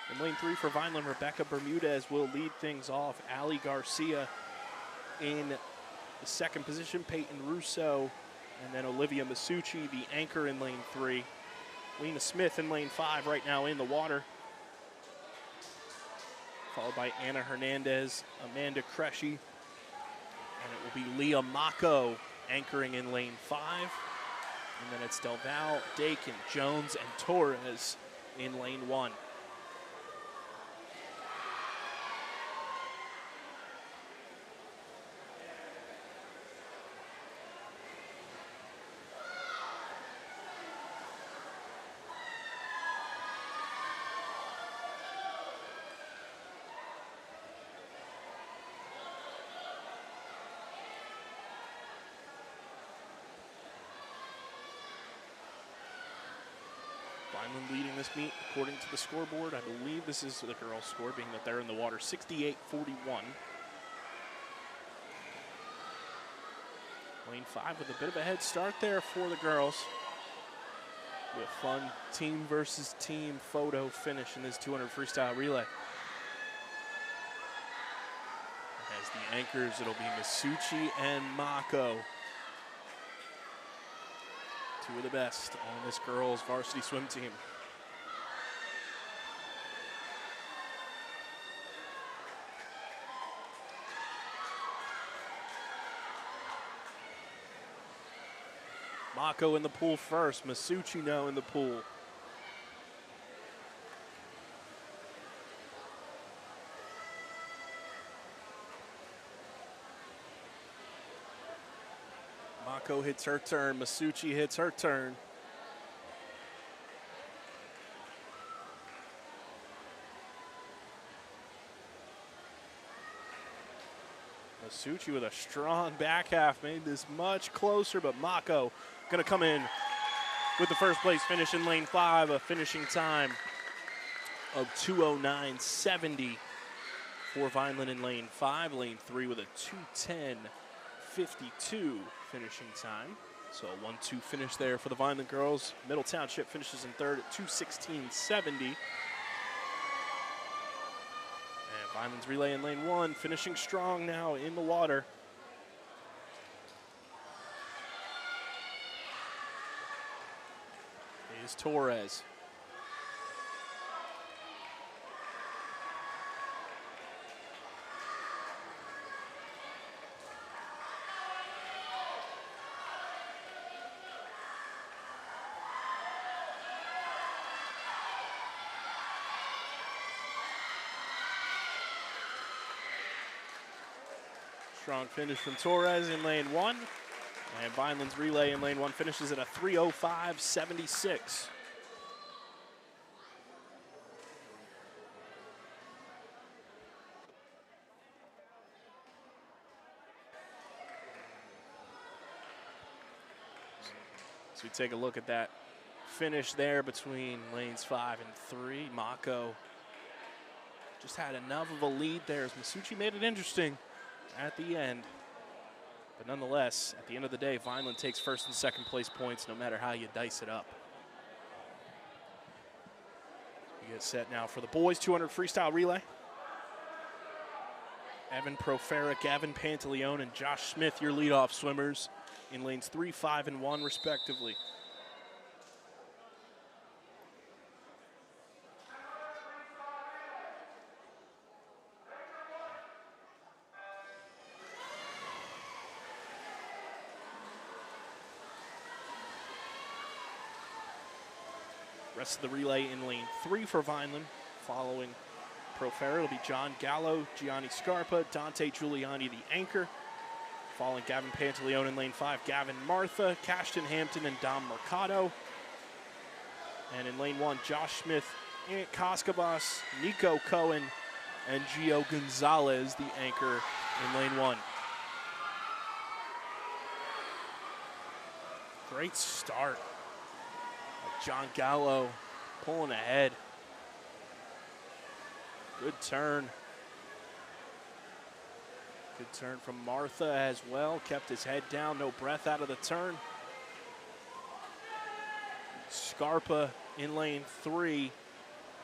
In lane 3 for Vineland, Rebecca Bermudez will lead things off. Ali Garcia in the second position, Peyton Russo, and then Olivia Masucci, the anchor in lane 3. Lena Smith in lane 5 right now in the water. Followed by Anna Hernandez, Amanda Cresci, and it will be Leah Mako anchoring in lane 5. And then it's Del Val, Dakin, Jones, and Torres in lane 1. Vineland leading this meet according to the scoreboard. I believe this is the girls' score, being that they're in the water, 68-41. Lane 5 with a bit of a head start there for the girls. With a fun team versus team photo finish in this 200 freestyle relay. As the anchors, it'll be Masucci and Mako. Two of the best on this girls' varsity swim team. Mako in the pool first, Masucci now in the pool. Mako hits her turn, Masucci hits her turn. Masucci with a strong back half made this much closer, but Mako gonna come in with the first place finish in lane 5, a finishing time of 2:09.70 for Vineland in lane 5. Lane 3 with a 2:10.52 finishing time. So a 1-2 finish there for the Vineland girls. Middle Township finishes in third at 2:16.70. And Vineland's relay in lane 1 finishing strong now in the water. Is Torres. Strong finish from Torres in lane 1. And Vineland's relay in lane 1 finishes at a 3:05.76. So we take a look at that finish there between lanes 5 and 3. Mako just had enough of a lead there as Masucci made it interesting at the end. But nonetheless, at the end of the day, Vineland takes first and second place points no matter how you dice it up. We get set now for the boys 200 freestyle relay. Evan Profera, Gavin Pantaleone, and Josh Smith, your leadoff swimmers in lanes 3, 5, and 1 respectively. Rest of the relay in lane 3 for Vineland. Following Profera, it'll be John Gallo, Gianni Scarpa, Dante Giuliani, the anchor. Following Gavin Pantaleone in lane 5, Gavin Martha, Cashton Hampton, and Dom Mercado. And in lane 1, Josh Smith, Ant Koskabas, Nico Cohen, and Gio Gonzalez, the anchor in lane 1. Great start. John Gallo pulling ahead. Good turn. Good turn from Martha as well. Kept his head down, no breath out of the turn. Scarpa in lane 3.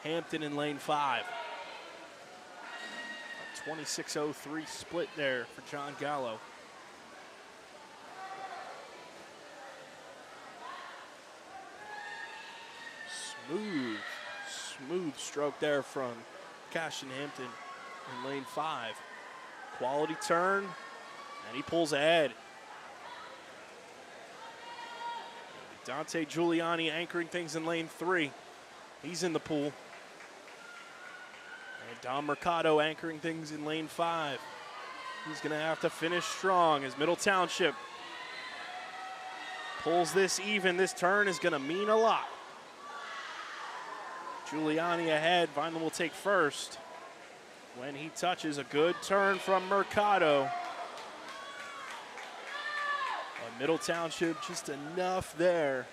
Hampton in lane 5. A 26:03 split there for John Gallo. Smooth stroke there from Cashton Hampton in lane 5. Quality turn, and he pulls ahead. Dante Giuliani anchoring things in lane 3. He's in the pool. And Dom Mercado anchoring things in lane 5. He's gonna have to finish strong as Middle Township pulls this even. This turn is gonna mean a lot. Giuliani ahead, Vineland will take first. When he touches, a good turn from Mercado. But Middle Township just enough there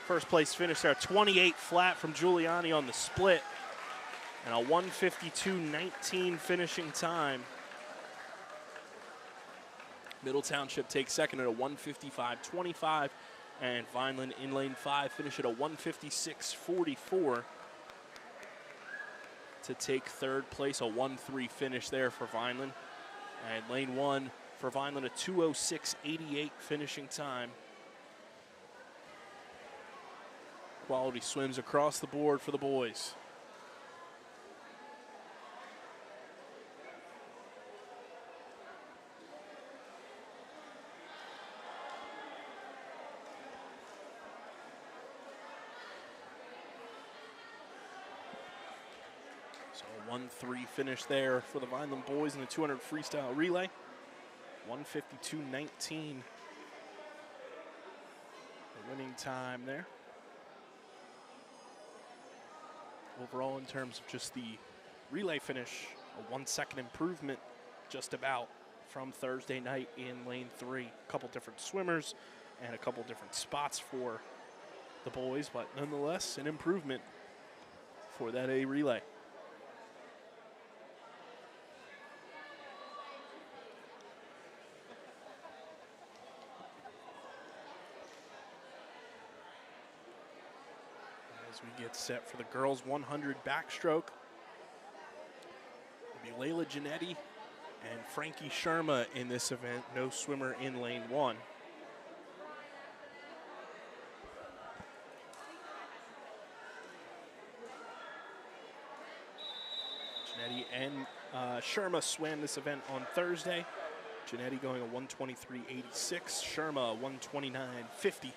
First place finish there, 28 flat from Giuliani on the split, and a 1:52.19 finishing time. Middle Township takes second at a 1:55.25, and Vineland in lane 5 finish at a 1:56.44 to take third place, a 1-3 finish there for Vineland. And lane 1 for Vineland, a 2:06.88 finishing time. Quality swims across the board for the boys. So a 1-3 finish there for the Vineland boys in the 200 freestyle relay. 1:52.19. The winning time there. Overall, in terms of just the relay finish, a 1 second improvement just about from Thursday night in lane 3. A couple different swimmers and a couple different spots for the boys, but nonetheless, an improvement for that A relay. As we get set for the girls' 100 backstroke, it'll be Layla Giannetti and Frankie Sharma in this event. No swimmer in lane 1. Giannetti and Sharma swam this event on Thursday. Giannetti going a 1:23.86, Sharma 1:29.50.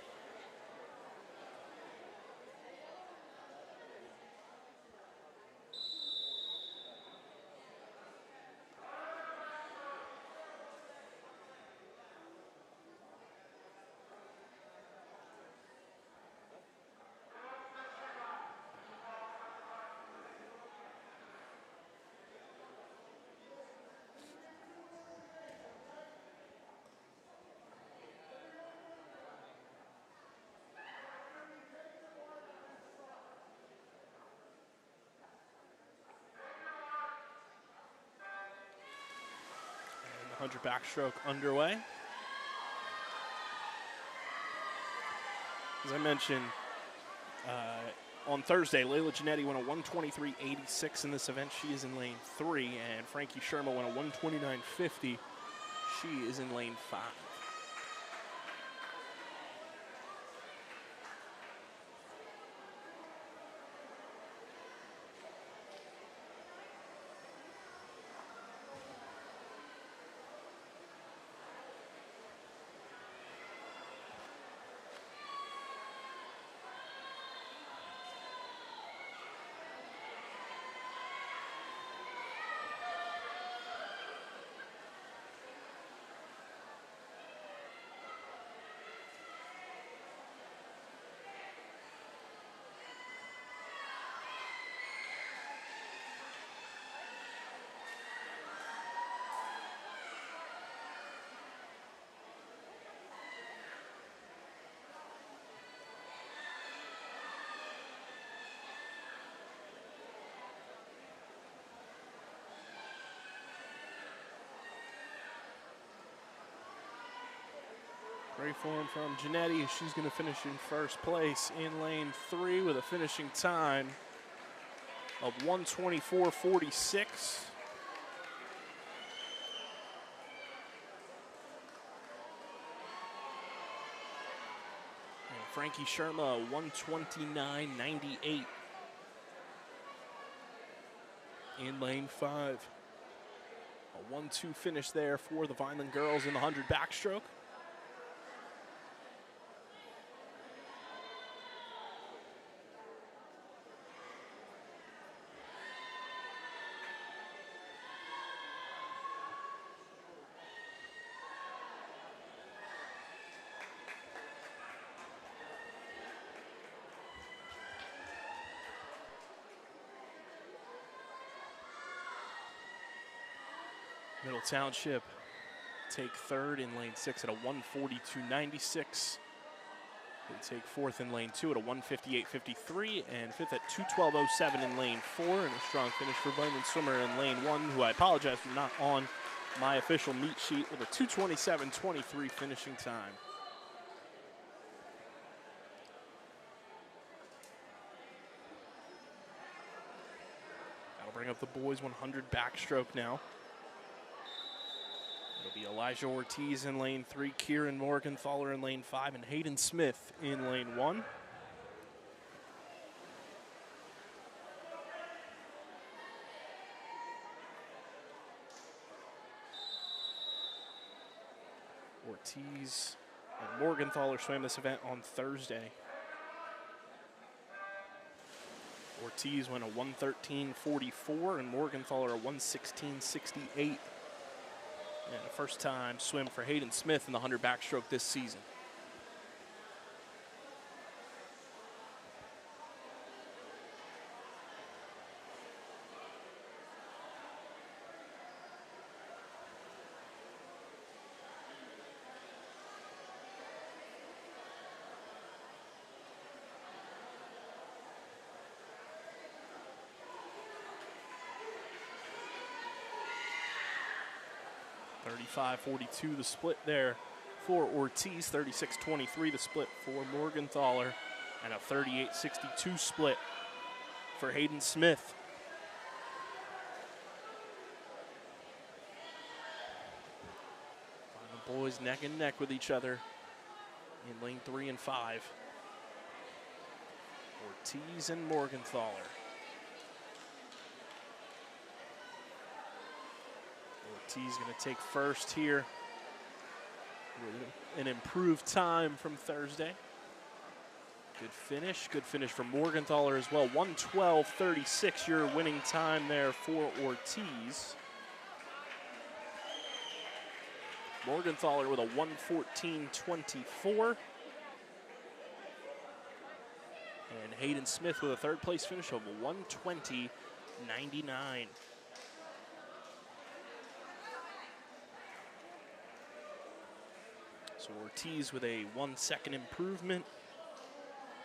And the 100 backstroke underway. As I mentioned, on Thursday, Layla Giannetti went a 1:23.86 in this event. She is in lane 3, and Frankie Sharma went a 1:29.50. She is in lane 5. Great form from Giannetti. She's going to finish in first place in lane 3 with a finishing time of 1:24.46. And Frankie Sharma, 1:29.98 in lane 5. A 1-2 finish there for the Vineland girls in the 100 backstroke. Middle Township take third in lane 6 at a 1:42.96. They take fourth in lane 2 at a 1:58.53 and fifth at 2:12.07 in lane 4. And a strong finish for Vineland swimmer in lane 1, who I apologize for not on my official meet sheet, with a 2:27.23 finishing time. That'll bring up the boys 100 backstroke now. It'll be Elijah Ortiz in lane 3, Kieran Morgenthaler in lane 5, and Hayden Smith in lane 1. Ortiz and Morgenthaler swam this event on Thursday. Ortiz went a 1:13.44 and Morgenthaler a 1:16.68. And a first time swim for Hayden Smith in the 100 backstroke this season. $35.42 the split there for Ortiz, $36.23 the split for Morgenthaler, and a $38.62 split for Hayden Smith. The boys neck and neck with each other in lane 3 and 5. Ortiz and Morgenthaler. Ortiz going to take first here with an improved time from Thursday. Good finish from Morgenthaler as well. 1:12.36 your winning time there for Ortiz. Morgenthaler with a 1:14.24. And Hayden Smith with a third place finish of 1:20.99. So Ortiz with a 1 second improvement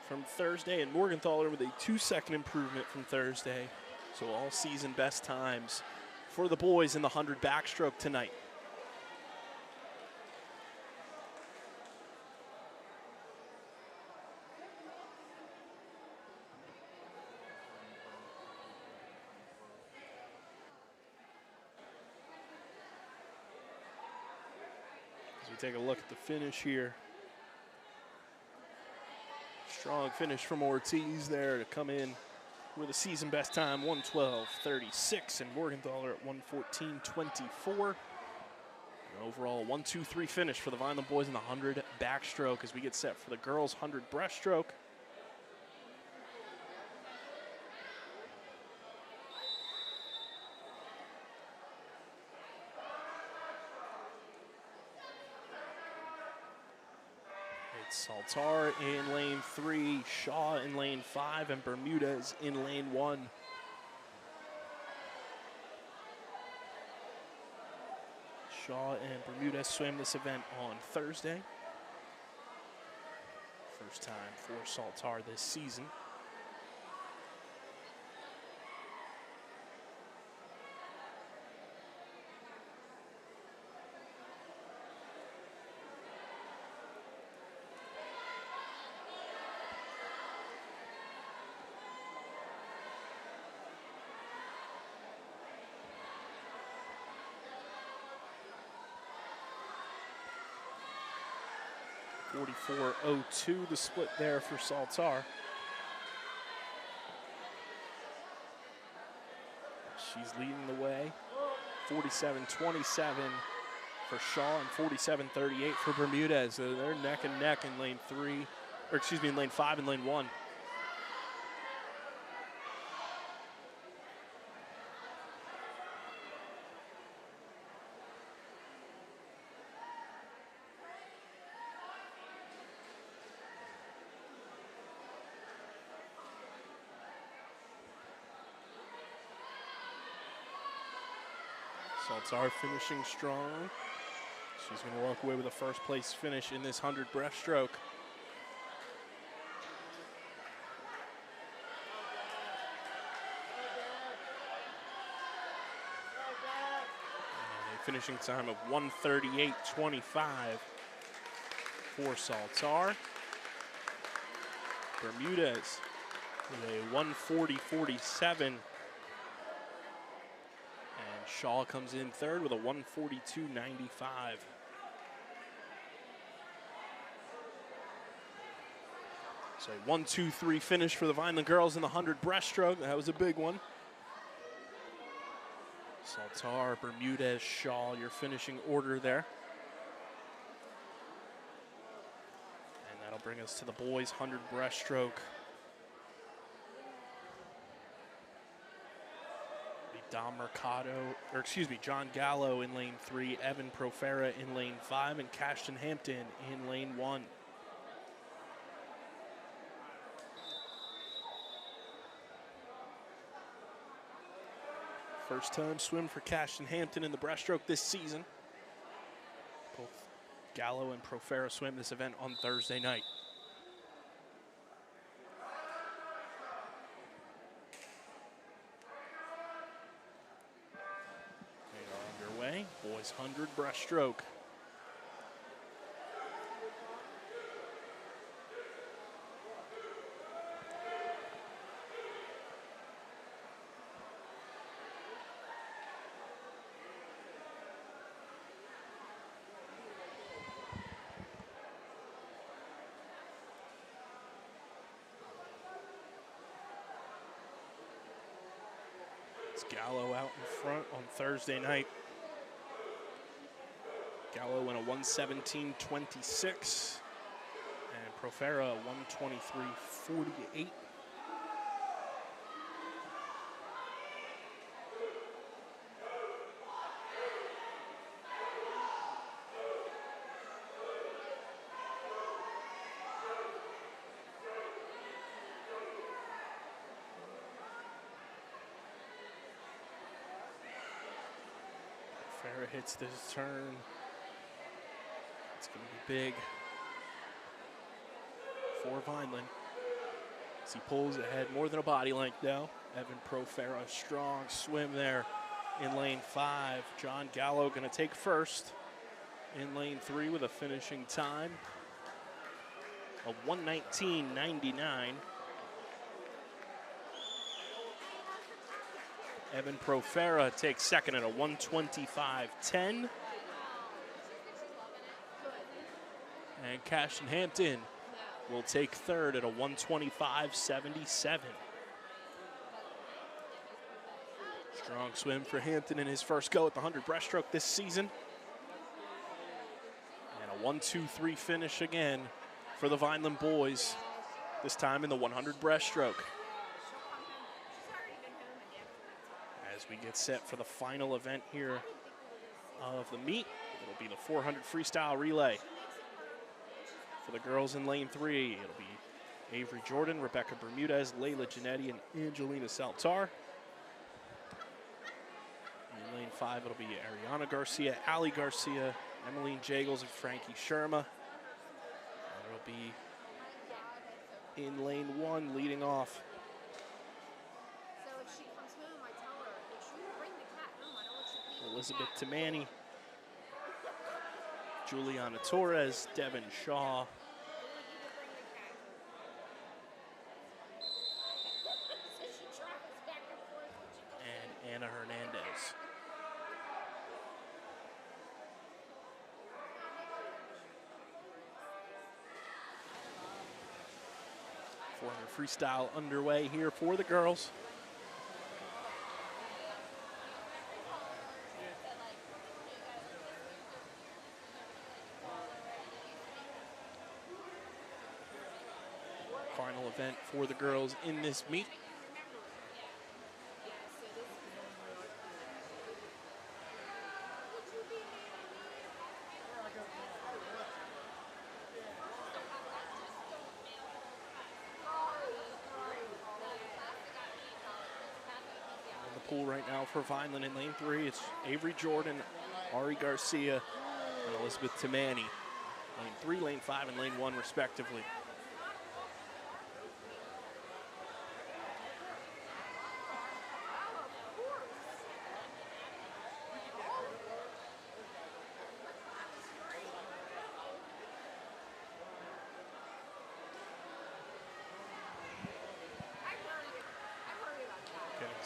from Thursday, and Morgenthaler with a 2 second improvement from Thursday. So all season best times for the boys in the 100 backstroke tonight. As we take a look at the finish here. Strong finish from Ortiz there to come in with a season best time, 1:12.36, and Morgenthaler at 1:14.24. Overall, 1-2-3 finish for the Vineland boys in the 100 backstroke as we get set for the girls' 100 breaststroke. Saltar in lane 3, Shaw in lane 5, and Bermudez in lane 1. Shaw and Bermudez swam this event on Thursday. First time for Saltar this season. $44.02 the split there for Saltar. She's leading the way. 47.27 for Shaw and 47.38 for Bermudez. So they're neck and neck in lane 3, or excuse me, in lane 5 and lane 1. Saltar finishing strong. She's going to walk away with a first place finish in this 100 breaststroke. finishing time of 1:38.25 for Saltar. Bermudez with a 1:40.47. And Shaw comes in third with a 1:42.95. So 1-2-3 finish for the Vineland girls in the 100 breaststroke. That was a big one. Saltar, Bermudez, Shaw, your finishing order there. And that'll bring us to the boys' 100 breaststroke. John Gallo in lane 3, Evan Profera in lane 5, and Cashton Hampton in lane 1. First time swim for Cashton Hampton in the breaststroke this season. Both Gallo and Profera swim this event on Thursday night. They are underway. Boys 100 breaststroke. Gallo out in front on Thursday night. Gallo in a 1:17.26 and Profera 1:23.48. Profera hits this turn. It's going to be big for Vineland as he pulls ahead more than a body length now. Evan Profera, strong swim there in lane 5. John Gallo going to take first in lane 3 with a finishing time of 1:19.99. Evan Profera takes second at a 1:25.10. And Cashton Hampton will take third at a 1:25.77. Strong swim for Hampton in his first go at the 100 breaststroke this season. And a 1-2-3 finish again for the Vineland boys, this time in the 100 breaststroke. As we get set for the final event here of the meet, it'll be the 400 freestyle relay. For the girls in lane 3, it'll be Avery Jordan, Rebecca Bermudez, Layla Janetti, and Angelina Saltar. In lane 5, it'll be Ariana Garcia, Ali Garcia, Emmeline Jagels, and Frankie Sherma. And it'll be in lane 1, leading off, Elizabeth Tamani, Juliana Torres, Devin Shaw, and Anna Hernandez. .400 freestyle underway here for the girls. Final event for the girls in this meet. On the pool right now for Vineland in lane 3, it's Avery Jordan, Ari Garcia, and Elizabeth Tamani. Lane 3, lane 5, and lane 1 respectively.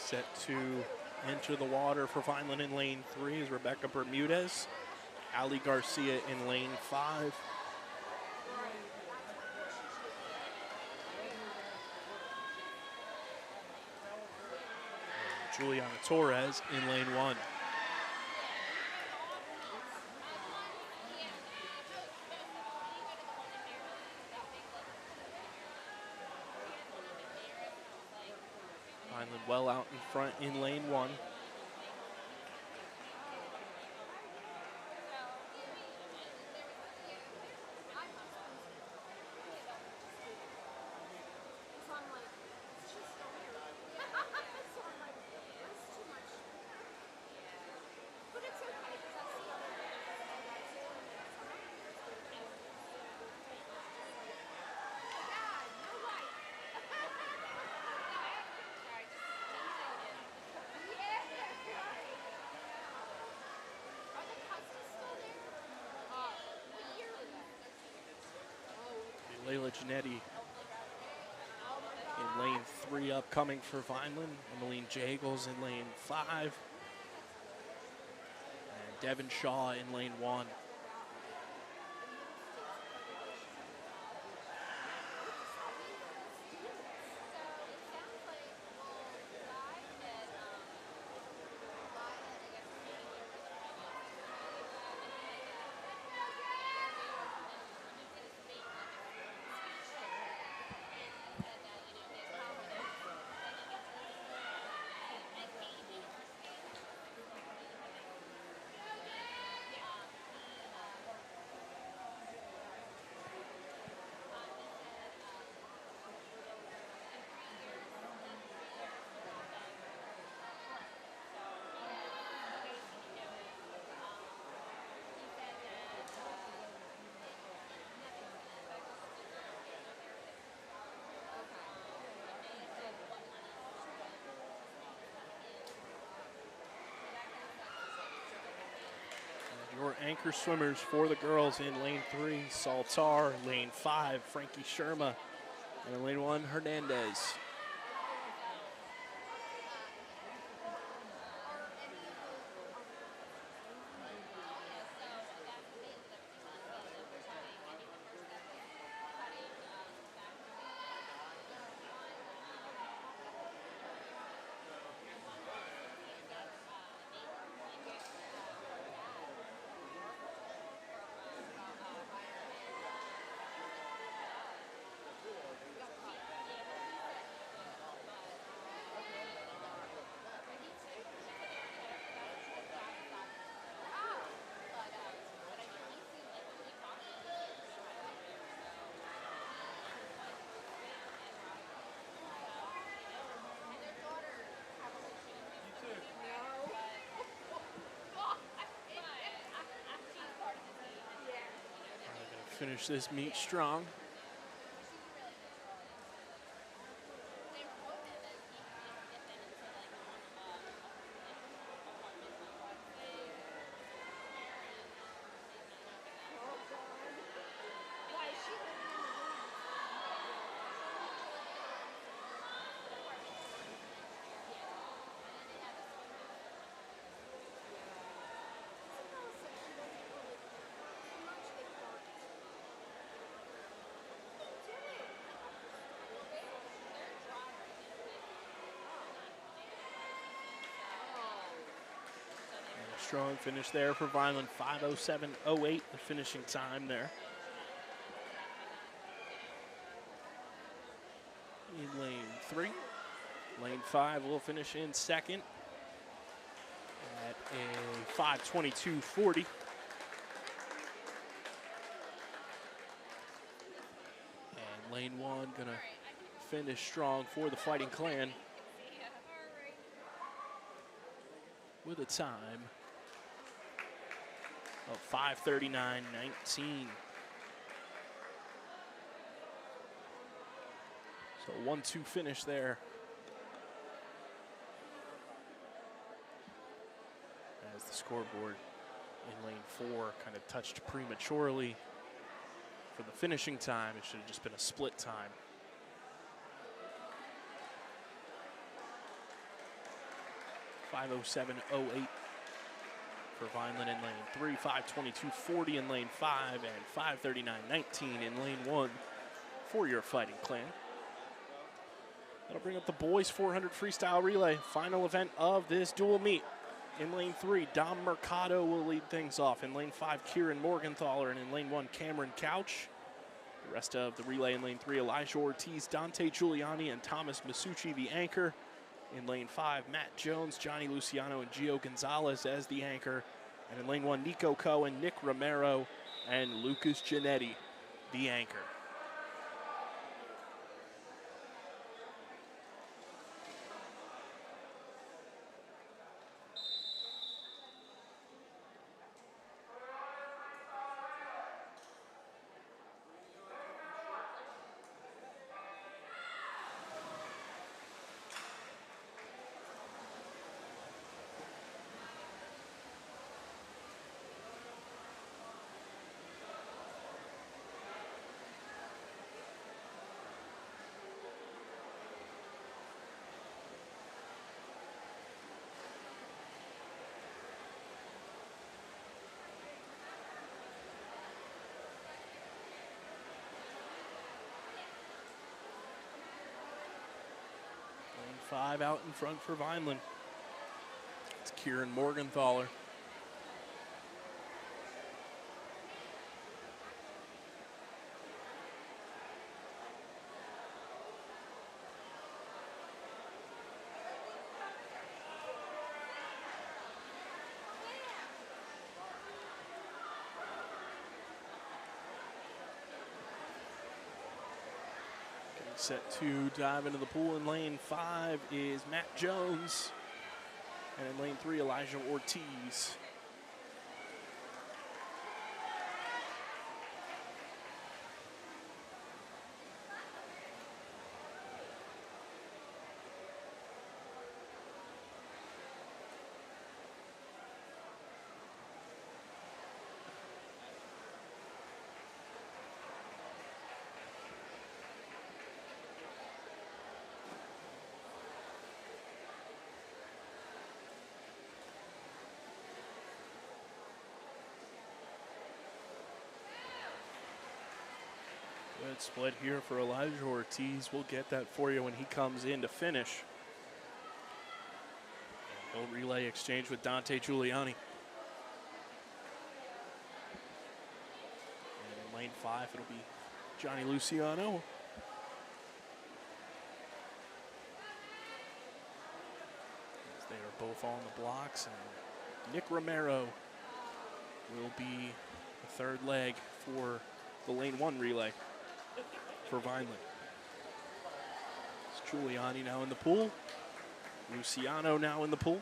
Set to enter the water for Vineland in lane 3 is Rebecca Bermudez. Ali Garcia in lane 5. Juliana Torres in lane 1. Vineland well out in front in lane 1. Layla Janetti in lane 3 upcoming for Vineland. Emmeline Jagels in lane 5. And Devin Shaw in lane 1. Your anchor swimmers for the girls in lane 3, Saltar, lane 5, Frankie Sherma, and in lane 1, Hernandez. Finish this meet strong. Strong finish there for Vineland, 5:07.08, the finishing time there. In lane 3, lane 5 will finish in second at a 5:22.40. And lane 1 gonna finish strong for the Fighting Clan with a time of 5:39.19. So 1-2 finish there. As the scoreboard in lane 4 kind of touched prematurely for the finishing time. It should have just been a split time. 5:07:08 for Vineland in lane 3, 5:22:40 in lane 5, and 5:39:19 in lane 1 for your Fighting Clan. That'll bring up the boys 400 freestyle relay, final event of this dual meet. In lane 3, Dom Mercado will lead things off. In lane 5, Kieran Morgenthaler, and in lane 1, Cameron Couch. The rest of the relay in lane 3, Elijah Ortiz, Dante Giuliani, and Thomas Masucci, the anchor. In lane 5, Matt Jones, Johnny Luciano, and Gio Gonzalez as the anchor. And in lane 1, Nico Cohen, Nick Romero, and Lucas Giannetti, the anchor. Lane 5 out in front for Vineland. It's Kieran Morgenthaler. Set to dive into the pool. In lane 5 is Matt Jones. And in lane 3, Elijah Ortiz. Good split here for Elijah Ortiz. We'll get that for you when he comes in to finish. And he'll relay exchange with Dante Giuliani. And in lane 5, it'll be Johnny Luciano. As they are both on the blocks. And Nick Romero will be the third leg for the lane 1 relay for Vineland. It's Giuliani now in the pool. Luciano now in the pool.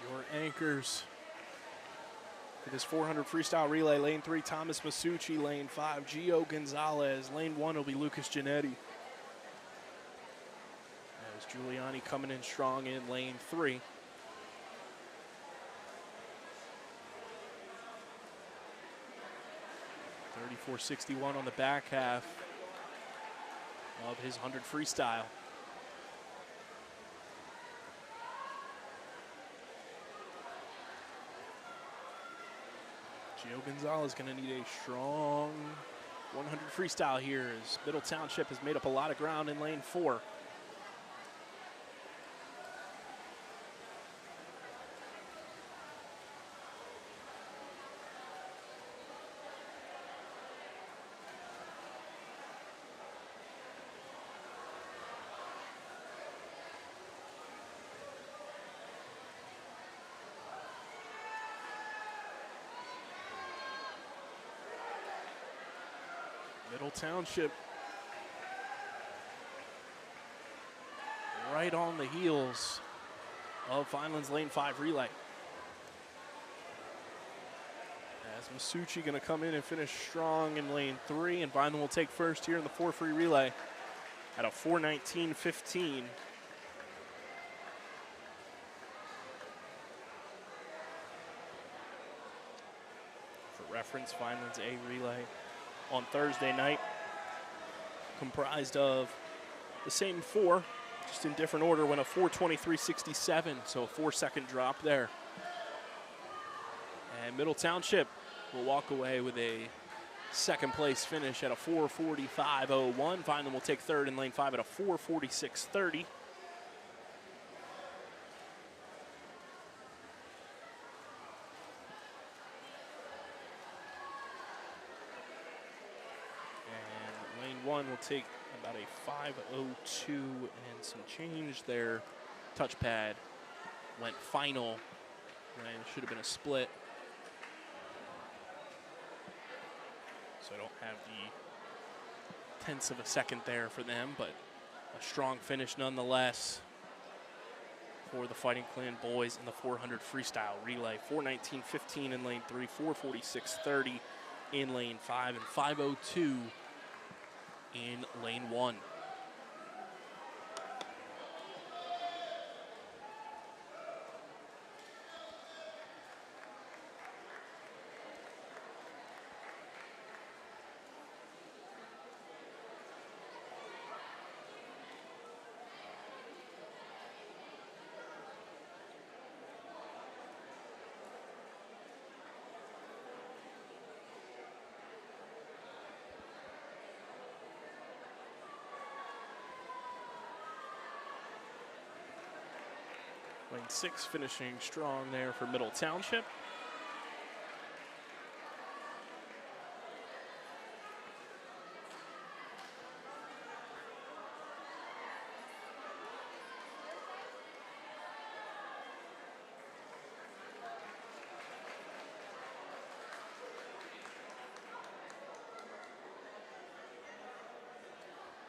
Your anchors for this 400 freestyle relay. Lane 3, Thomas Masucci. Lane 5, Gio Gonzalez. Lane 1 will be Lucas Giannetti. As Giuliani coming in strong in lane 3. .34.61 on the back half of his 100 freestyle. Gio Gonzalez going to need a strong 100 freestyle here as Middle Township has made up a lot of ground in lane 4. Middle Township right on the heels of Vineland's Lane 5 relay. As Masucci going to come in and finish strong in Lane 3, and Vineland will take first here in the 4 free relay at a 4:19.15. For reference, Vineland's A relay on Thursday night comprised of the same 4, just in different order, went a 4:23.67, so a 4-second drop there. And Middle Township will walk away with a second place finish at a 4:45.01. Vineland will take third in Lane 5 at a 4:46.30. And Lane 1 will take about a 5:02 and some change there. Touchpad went final when it should have been a split. So I don't have the tenths of a second there for them, but a strong finish nonetheless for the Fighting Clan boys in the 400 freestyle relay. 4:19.15 in Lane 3, 4:46.30 in Lane 5, and 5:02 in Lane 1. Lane 6 finishing strong there for Middle Township.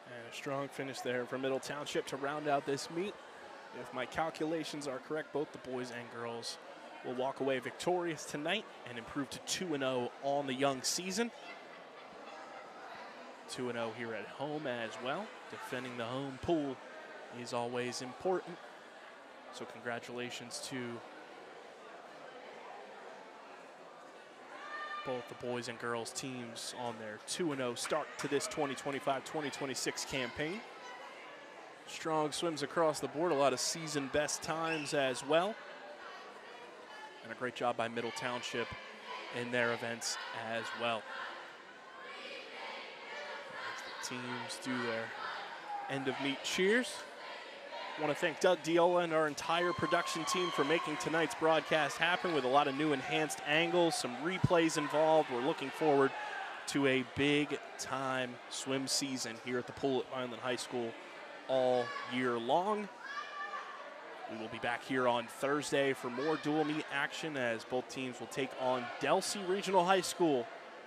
And a strong finish there for Middle Township to round out this meet. If my calculations are correct, both the boys and girls will walk away victorious tonight and improve to 2-0 on the young season. 2-0 here at home as well. Defending the home pool is always important. So congratulations to both the boys and girls teams on their 2-0 start to this 2025-2026 campaign. Strong swims across the board, a lot of season best times as well. And a great job by Middle Township in their events as well. As the teams do their end of meet cheers. I want to thank Doug Diola and our entire production team for making tonight's broadcast happen with a lot of new enhanced angles, some replays involved. We're looking forward to a big time swim season here at the pool at Vineland High School all year long. We will be back here on Thursday for more dual meet action as both teams will take on Delsea Regional High School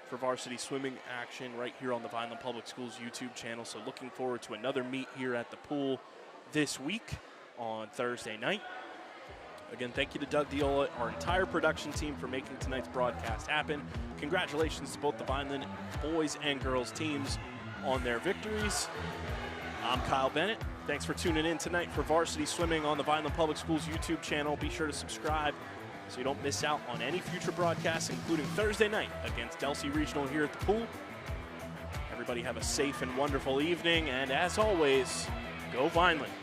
for varsity swimming action right here on the Vineland Public Schools YouTube channel. So looking forward to another meet here at the pool this week on Thursday night. Again, thank you to Doug Diola, our entire production team, for making tonight's broadcast happen. Congratulations to both the Vineland boys and girls teams on their victories. I'm Kyle Bennett. Thanks for tuning in tonight for Varsity Swimming on the Vineland Public Schools YouTube channel. Be sure to subscribe so you don't miss out on any future broadcasts, including Thursday night against Delsea Regional here at the pool. Everybody have a safe and wonderful evening, and as always, go Vineland.